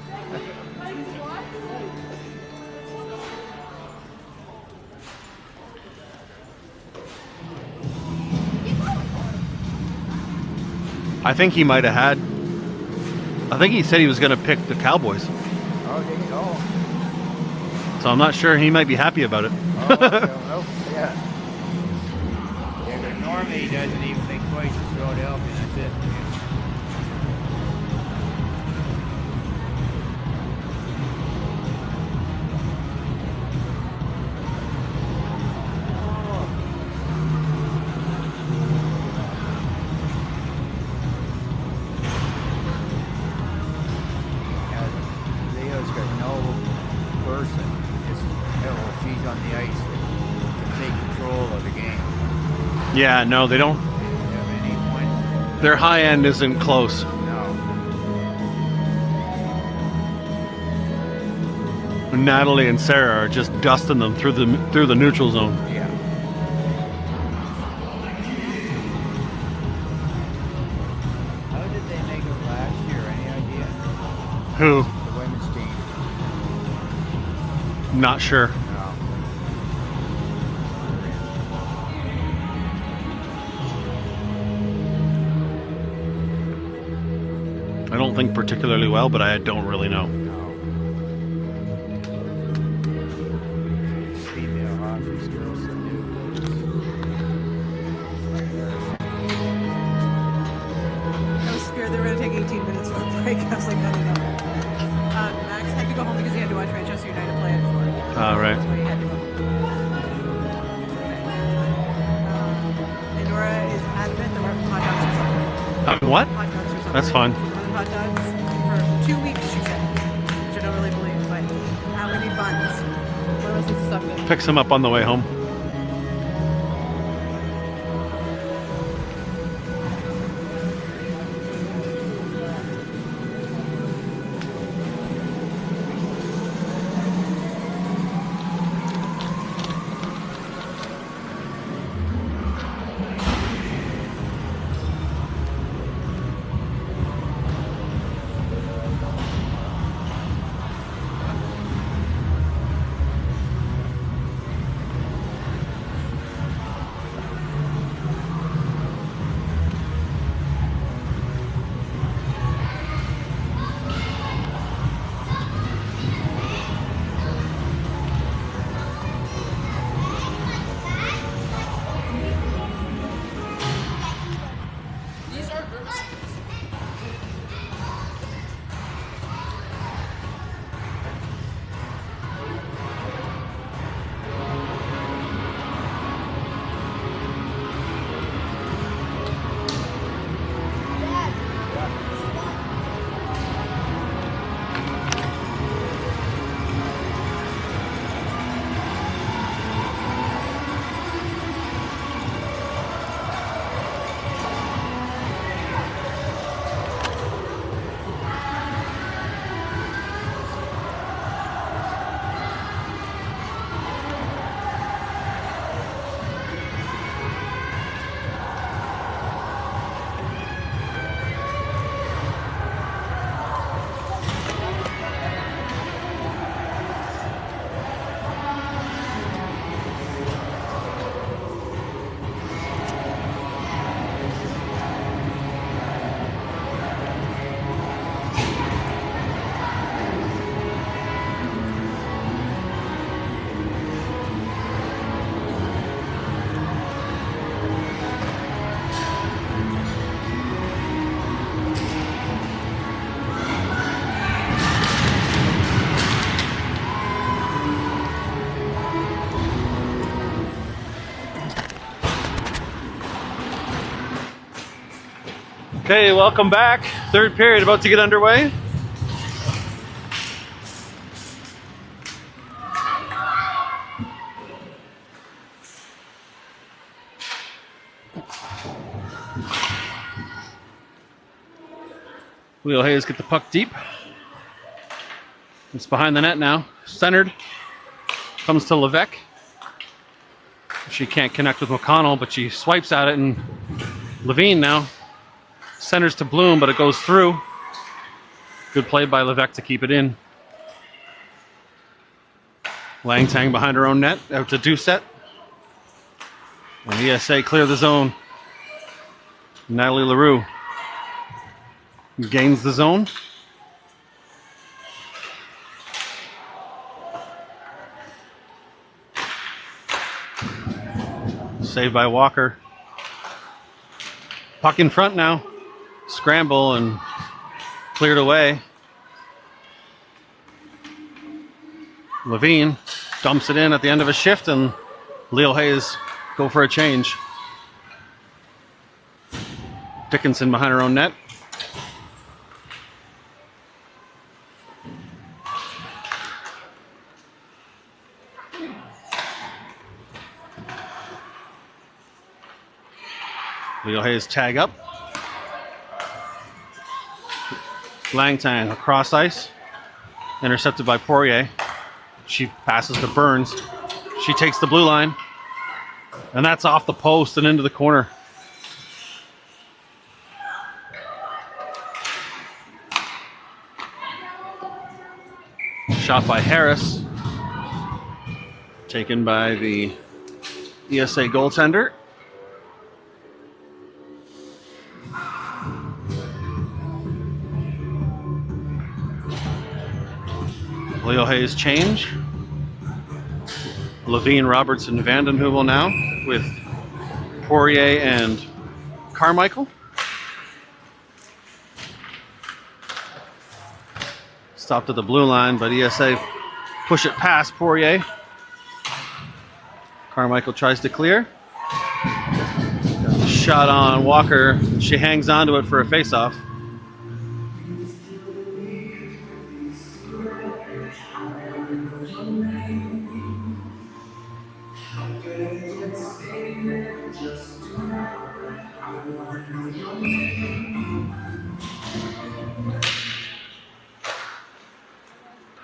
I think he might have had. I think he said he was going to pick the Cowboys. Oh, there you go. So I'm not sure he might be happy about it. Oh, yeah. Yeah, but normally he doesn't even think twice. It's Philadelphia. That's it. Leo's got no person, just if she's on the ice, that can take control of the game. Yeah, no, they don't. They don't have any point. Their high end isn't close. No. Natalie and Sarah are just dusting them through the neutral zone. Yeah. How did they make it last year? Any idea? Who? The women's team. Not sure. No. I don't think particularly well, but I don't really know. No. Female hockey still some new I was scared they were going to take 18 minutes for a break. I was like, no. Max had to go home because he had to watch Manchester United play at 4. Right. That's why he had to go home. And Nora is adamant that we're having hot dogs or something. What? Hot dogs or something. That's fine. She's wanted hot dogs for 2 weeks, she said. Which I don't really believe, but now we need buns. What else is stuff good? Picks him up on the way home. Okay, welcome back. Third period about to get underway. Wheel Hayes get the puck deep. It's behind the net now. Centered. Comes to Levesque. She can't connect with McConnell, but she swipes at it, and Levine now Centers to Bloom, but it goes through. Good play by Levesque to keep it in. Lang Tang behind her own net, out to Doucette. And ESA clear the zone. Natalie LaRue gains the zone. Saved by Walker. Puck in front now. Scramble and cleared away. Levine dumps it in at the end of a shift, and Leo Hayes go for a change. Dickinson behind her own net. Leo Hayes tag up. Langtang across ice. Intercepted by Poirier. She passes to Burns. She takes the blue line. And that's off the post and into the corner. Shot by Harris. Taken by the ESA goaltender. Leo Hayes change. Levine, Robertson, Vandenheuvel now with Poirier and Carmichael. Stopped at the blue line, but ESA push it past Poirier. Carmichael tries to clear. Shot on Walker. She hangs onto it for a face-off.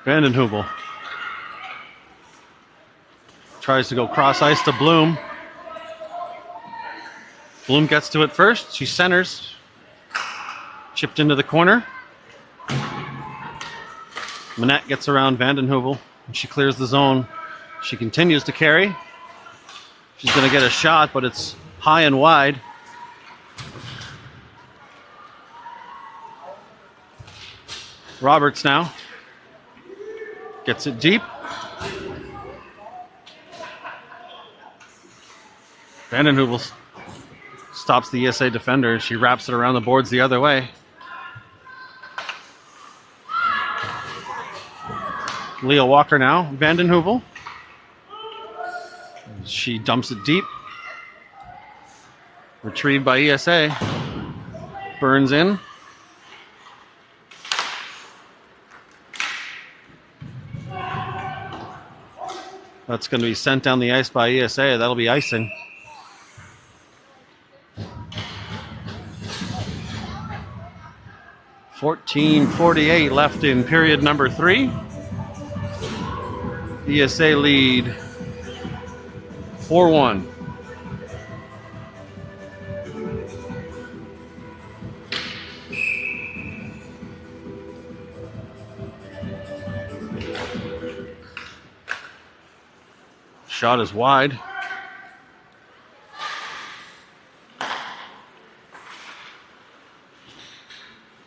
Vandenheuvel tries to go cross ice to Bloom. Bloom gets to it first. She centers. Chipped into the corner. Manette gets around Vandenheuvel and she clears the zone. She continues to carry. She's going to get a shot, but it's high and wide. Roberts now. Gets it deep. Vandenheuvel stops the ESA defender. She wraps it around the boards the other way. Leo Walker now. Vandenheuvel. She dumps it deep. Retrieved by ESA. Burns in. That's going to be sent down the ice by ESA. That'll be icing. .14:48 left in period number 3. ESA lead 4-1. Shot is wide.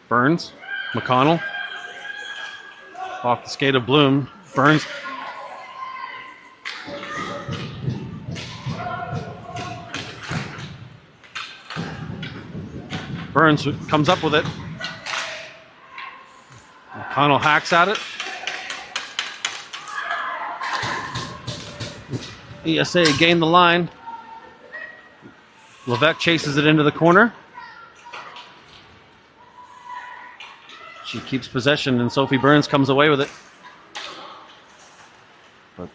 Burns, McConnell. Off the skate of Bloom. Burns. Burns comes up with it. McConnell hacks at it. ESA gained the line. Levesque chases it into the corner. She keeps possession, and Sophie Burns comes away with it. But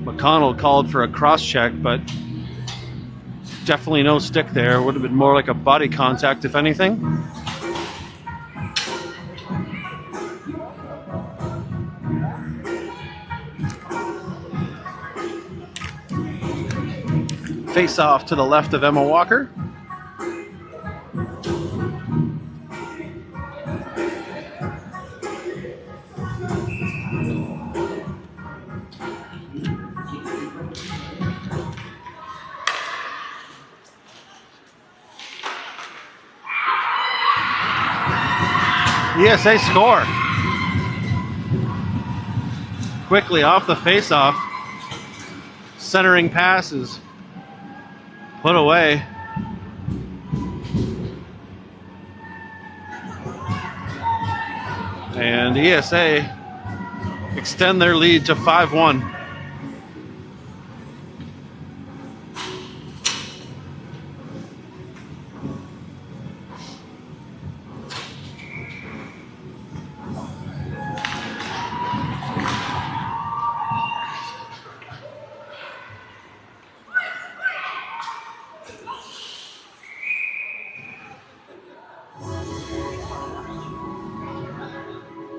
McConnell called for a cross check, but definitely no stick there. Would have been more like a body contact, if anything. Face off to the left of Emma Walker. ESA score. Quickly off the face-off. Centering pass is put away. And ESA extend their lead to 5-1.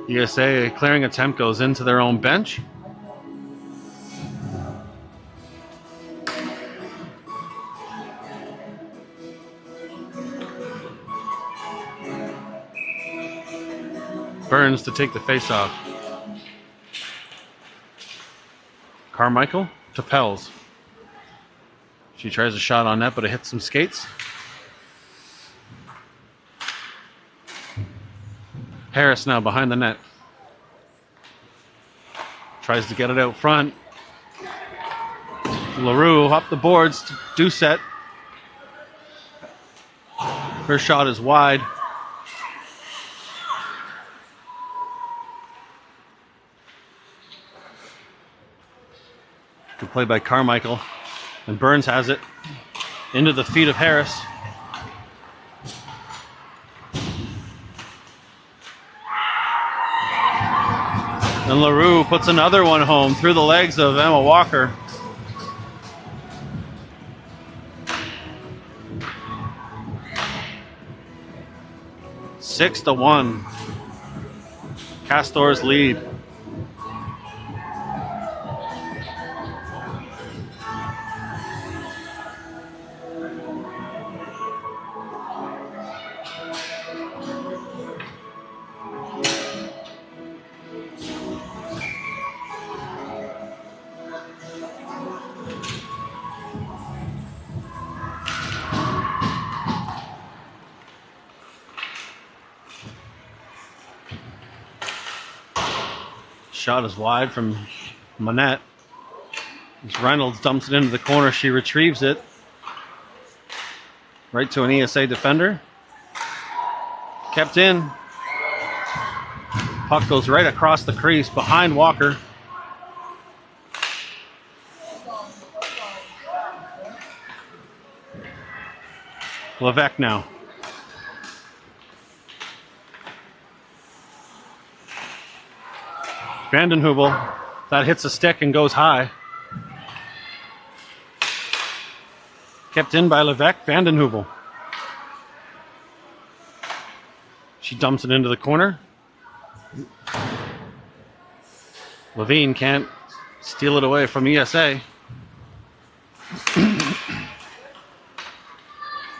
ESA clearing attempt goes into their own bench. Burns to take the face-off. Carmichael to Pels. She tries a shot on net, but it hits some skates. Harris now behind the net. Tries to get it out front. LaRue up the boards to Doucette. Her shot is wide. Good play by Carmichael. And Burns has it into the feet of Harris. And LaRue puts another one home through the legs of Emma Walker. Six to 1. Castors lead. Shot is wide from Monette. As Reynolds dumps it into the corner, she retrieves it. Right to an ESA defender. Kept in. Puck goes right across the crease behind Walker. Levesque now. Vandenheuvel, that hits a stick and goes high. Kept in by Levesque, Vandenheuvel. She dumps it into the corner. Levine can't steal it away from ESA.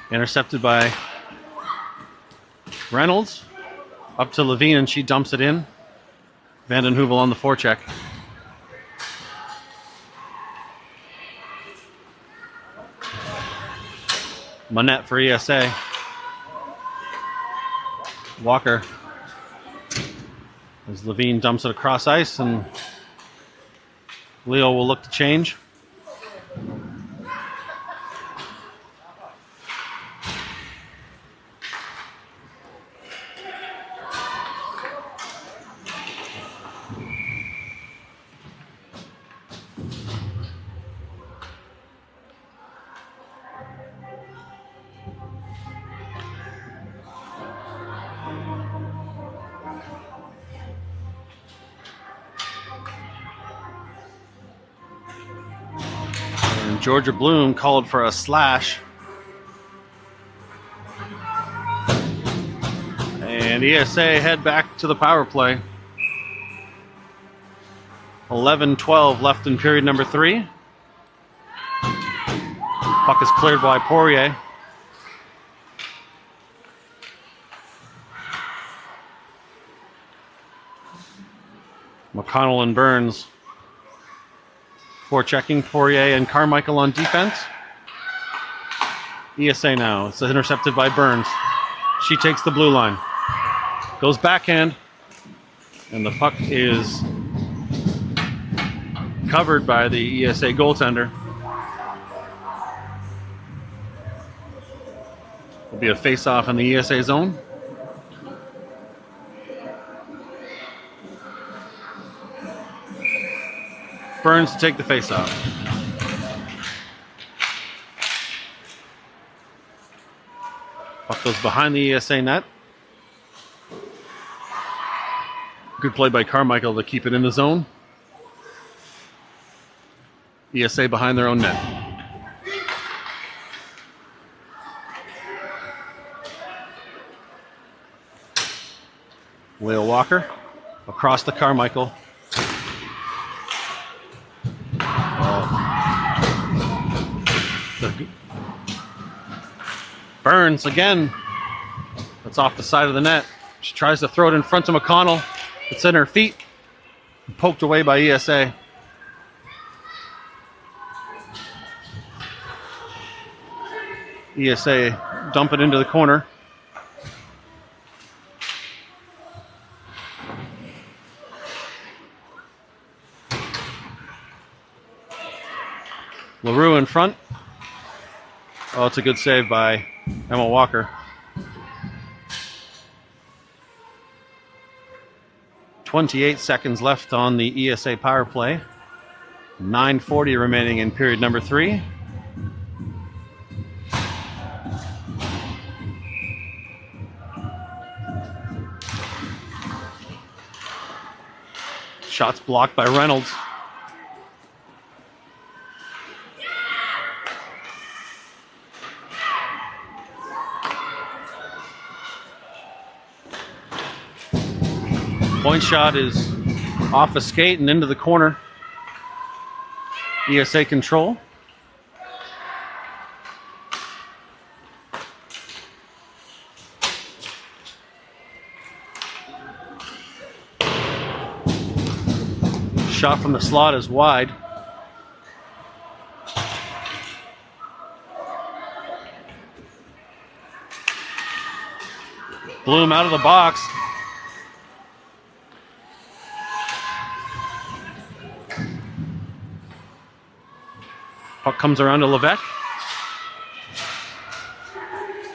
Intercepted by Reynolds. Up to Levine and she dumps it in. Vandenheuvel on the forecheck. Monette for ESA. Walker. As Levine dumps it across ice and Leo will look to change. Georgia Bloom called for a slash. And ESA head back to the power play. 11-12 left in period number 3. Puck is cleared by Poirier. McConnell and Burns forechecking. Poirier and Carmichael on defense. ESA now. It's intercepted by Burns. She takes the blue line. Goes backhand. And the puck is covered by the ESA goaltender. Will be a face-off in the ESA zone. Burns to take the face-off. Puck goes behind the ESA net. Good play by Carmichael to keep it in the zone. ESA behind their own net. Leo Walker across the Carmichael. Burns again. That's off the side of the net. She tries to throw it in front of McConnell. It's in her feet. Poked away by ESA. ESA dump it into the corner. LaRue in front. Oh, it's a good save by Emma Walker. 28 seconds left on the ESA power play. 9:40 remaining in period number 3. Shots blocked by Reynolds. Point shot is off a skate and into the corner. ESA control. Shot from the slot is wide. Bloom out of the box. Puck comes around to Levesque.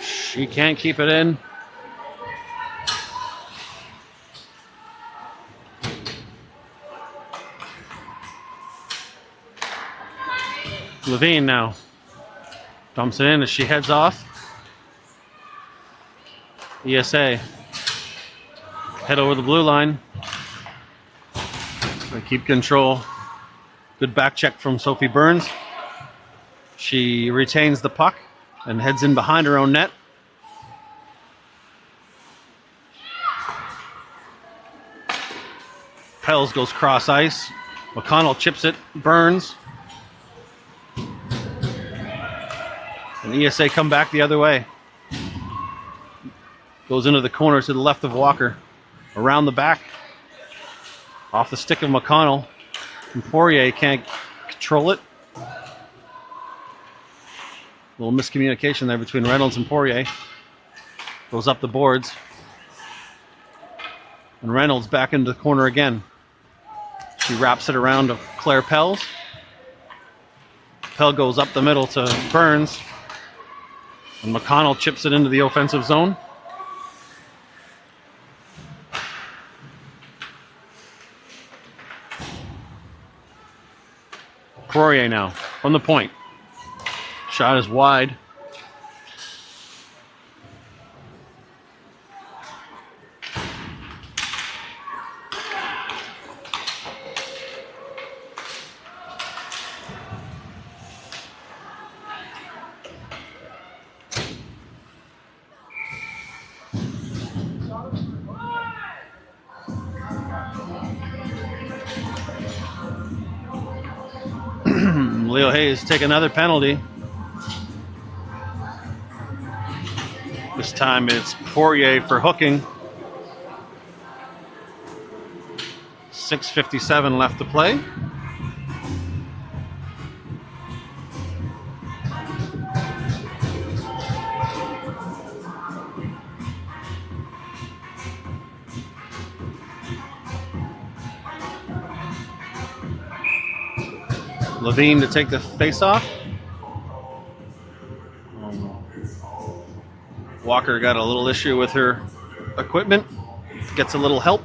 She can't keep it in. Levine now dumps it in as she heads off. ESA head over the blue line. They keep control. Good back check from Sophie Burns. She retains the puck and heads in behind her own net. Pels goes cross ice. McConnell chips it. Burns. And ESA come back the other way. Goes into the corner to the left of Walker. Around the back. Off the stick of McConnell. And Poirier can't control it. A little miscommunication there between Reynolds and Poirier. Goes up the boards. And Reynolds back into the corner again. She wraps it around to Claire Pels. Pell goes up the middle to Burns. And McConnell chips it into the offensive zone. Poirier now from the point. Shot is wide. Leo Hayes take another penalty. This time it's Poirier for hooking. 6:57 left to play. Levine to take the face-off. Walker got a little issue with her equipment. Gets a little help.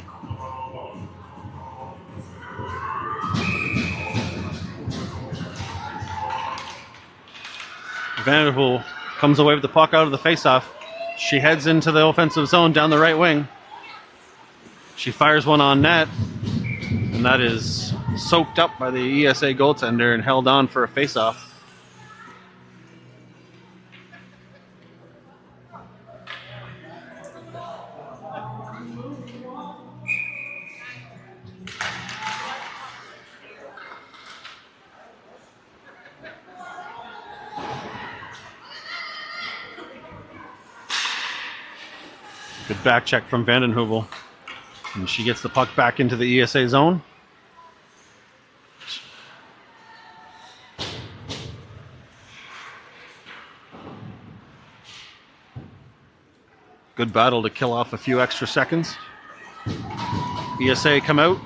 Vanderpool comes away with the puck out of the face-off. She heads into the offensive zone down the right wing. She fires one on net, and that is soaked up by the ESA goaltender and held on for a face-off. Good back check from Vandenheuvel. And she gets the puck back into the ESA zone. Good battle to kill off a few extra seconds. ESA come out.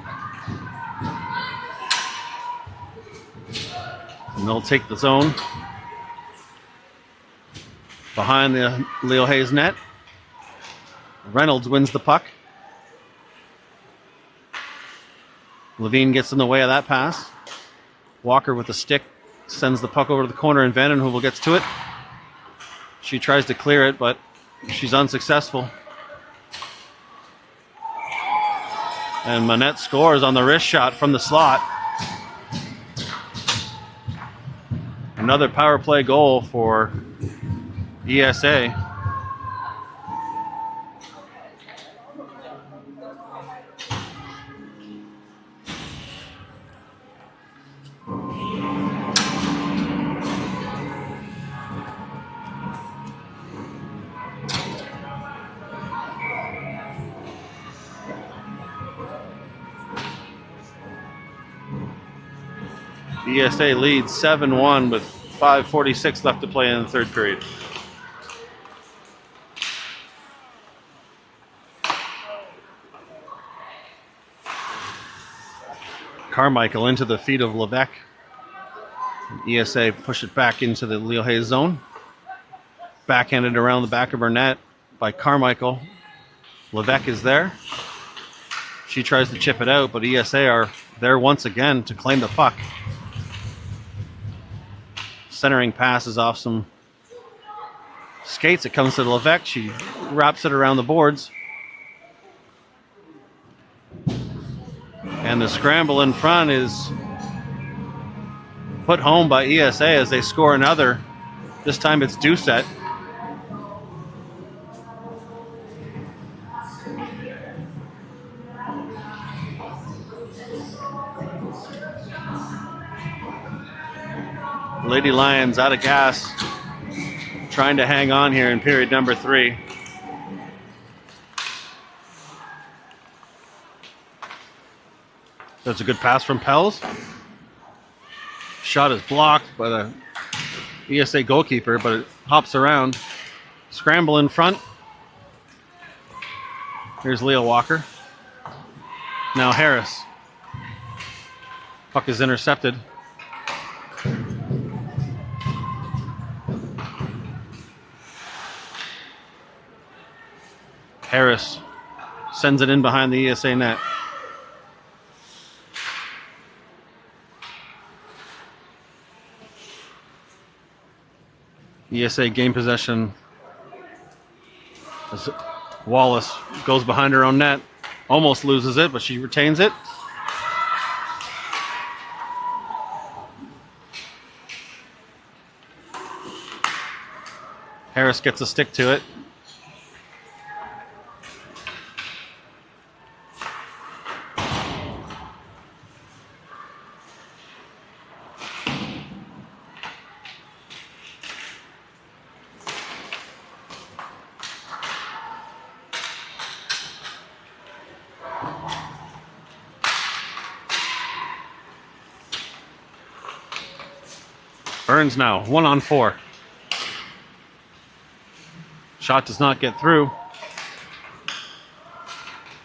And they'll take the zone behind the Leo Hayes net. Reynolds wins the puck. Levine gets in the way of that pass. Walker with the stick sends the puck over to the corner, and Vandenheuvel gets to it. She tries to clear it, but she's unsuccessful. And Manette scores on the wrist shot from the slot. Another power play goal for ESA. ESA leads 7-1 with 5:46 left to play in the third period. Carmichael into the feet of Levesque. ESA push it back into the Leo Hayes zone. Backhanded around the back of her net by Carmichael. Levesque is there. She tries to chip it out, but ESA are there once again to claim the puck. Centering passes off some skates. It comes to Levesque. She wraps it around the boards. And the scramble in front is put home by ESA as they score another. This time it's Doucette. Lady Lions out of gas, trying to hang on here in period number 3. That's a good pass from Pels. Shot is blocked by the ESA goalkeeper, but it hops around. Scramble in front. Here's Leah Walker. Now Harris. Puck is intercepted. Harris sends it in behind the ESA net. ESA gain possession as Wallace goes behind her own net. Almost loses it, but she retains it. Harris gets a stick to it. Burns now, 1-on-4. Shot does not get through.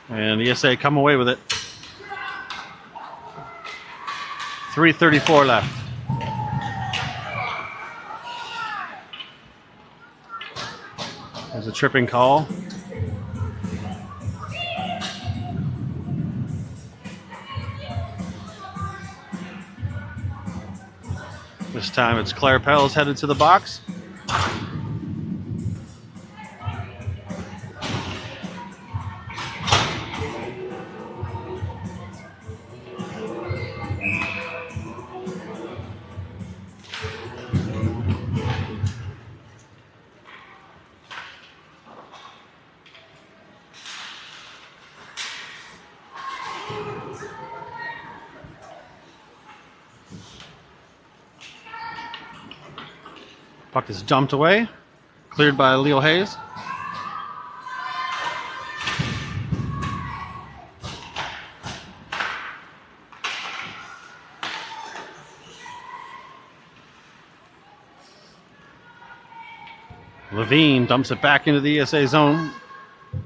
And ESA come away with it. 3:34 left. There's a tripping call. This time it's Claire Pels headed to the box. Puck is dumped away, cleared by Leo Hayes. Levine dumps it back into the ESA zone,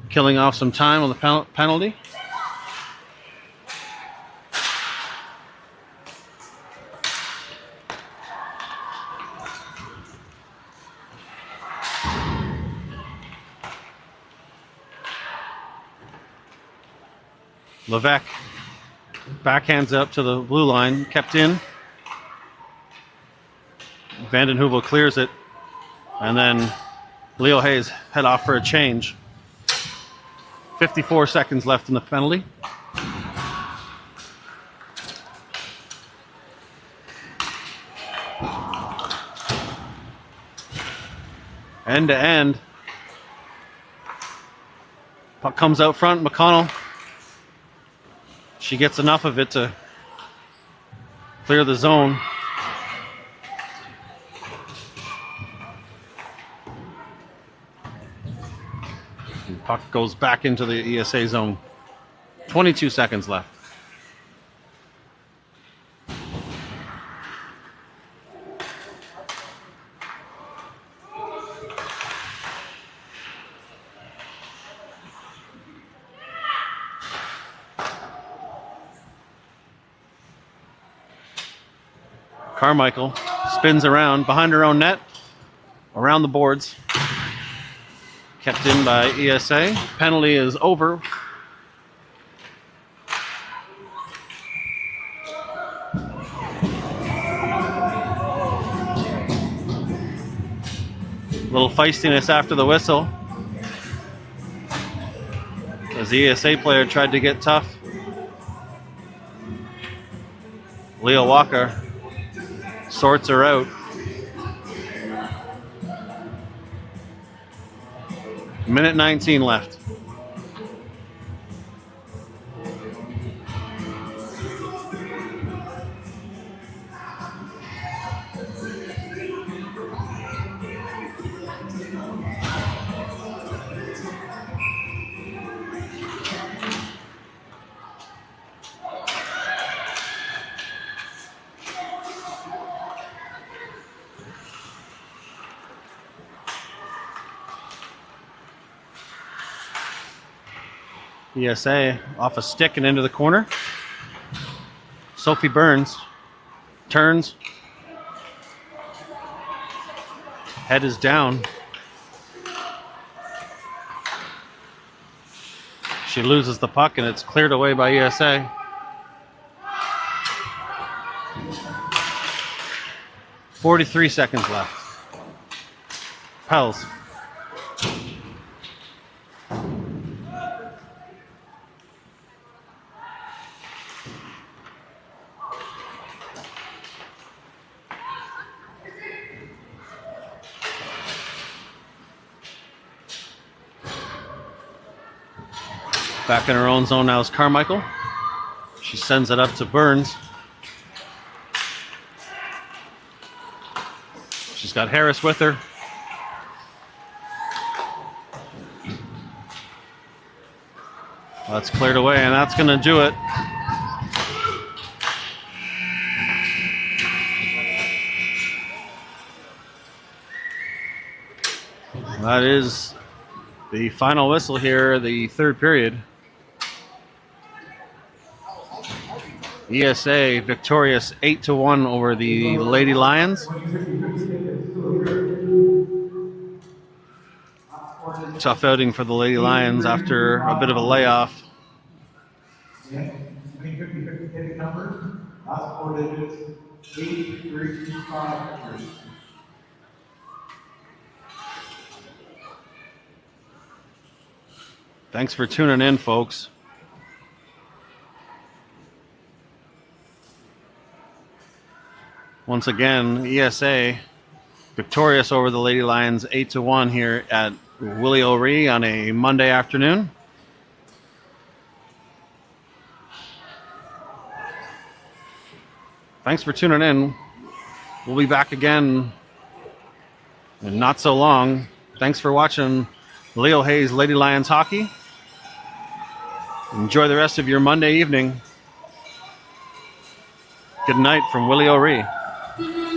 killing off some time on the penalty. Levesque backhands up to the blue line, kept in. Vanden Heuvel clears it, and then Leo Hayes head off for a change. 54 seconds left in the penalty. End to end. Puck comes out front, McConnell. She gets enough of it to clear the zone. And puck goes back into the ESA zone. 22 seconds left. Carmichael spins around behind her own net, around the boards. Kept in by ESA. Penalty is over. Little feistiness after the whistle, as the ESA player tried to get tough. Leo Walker sorts her out. Minute 19 left. ESA off a stick and into the corner. Sophie Burns turns. Head is down. She loses the puck and it's cleared away by ESA. .43 seconds left. Pels. Back in her own zone now is Carmichael. She sends it up to Burns. She's got Harris with her. That's cleared away, and that's going to do it. That is the final whistle here, the third period. ESA victorious 8-1 over the Lady Lions. Tough outing for the Lady Lions after a bit of a layoff. Thanks for tuning in, folks. Once again, ESA victorious over the Lady Lions 8-1 here at Willie O'Ree on a Monday afternoon. Thanks for tuning in. We'll be back again in not so long. Thanks for watching Leo Hayes Lady Lions hockey. Enjoy the rest of your Monday evening. Good night from Willie O'Ree.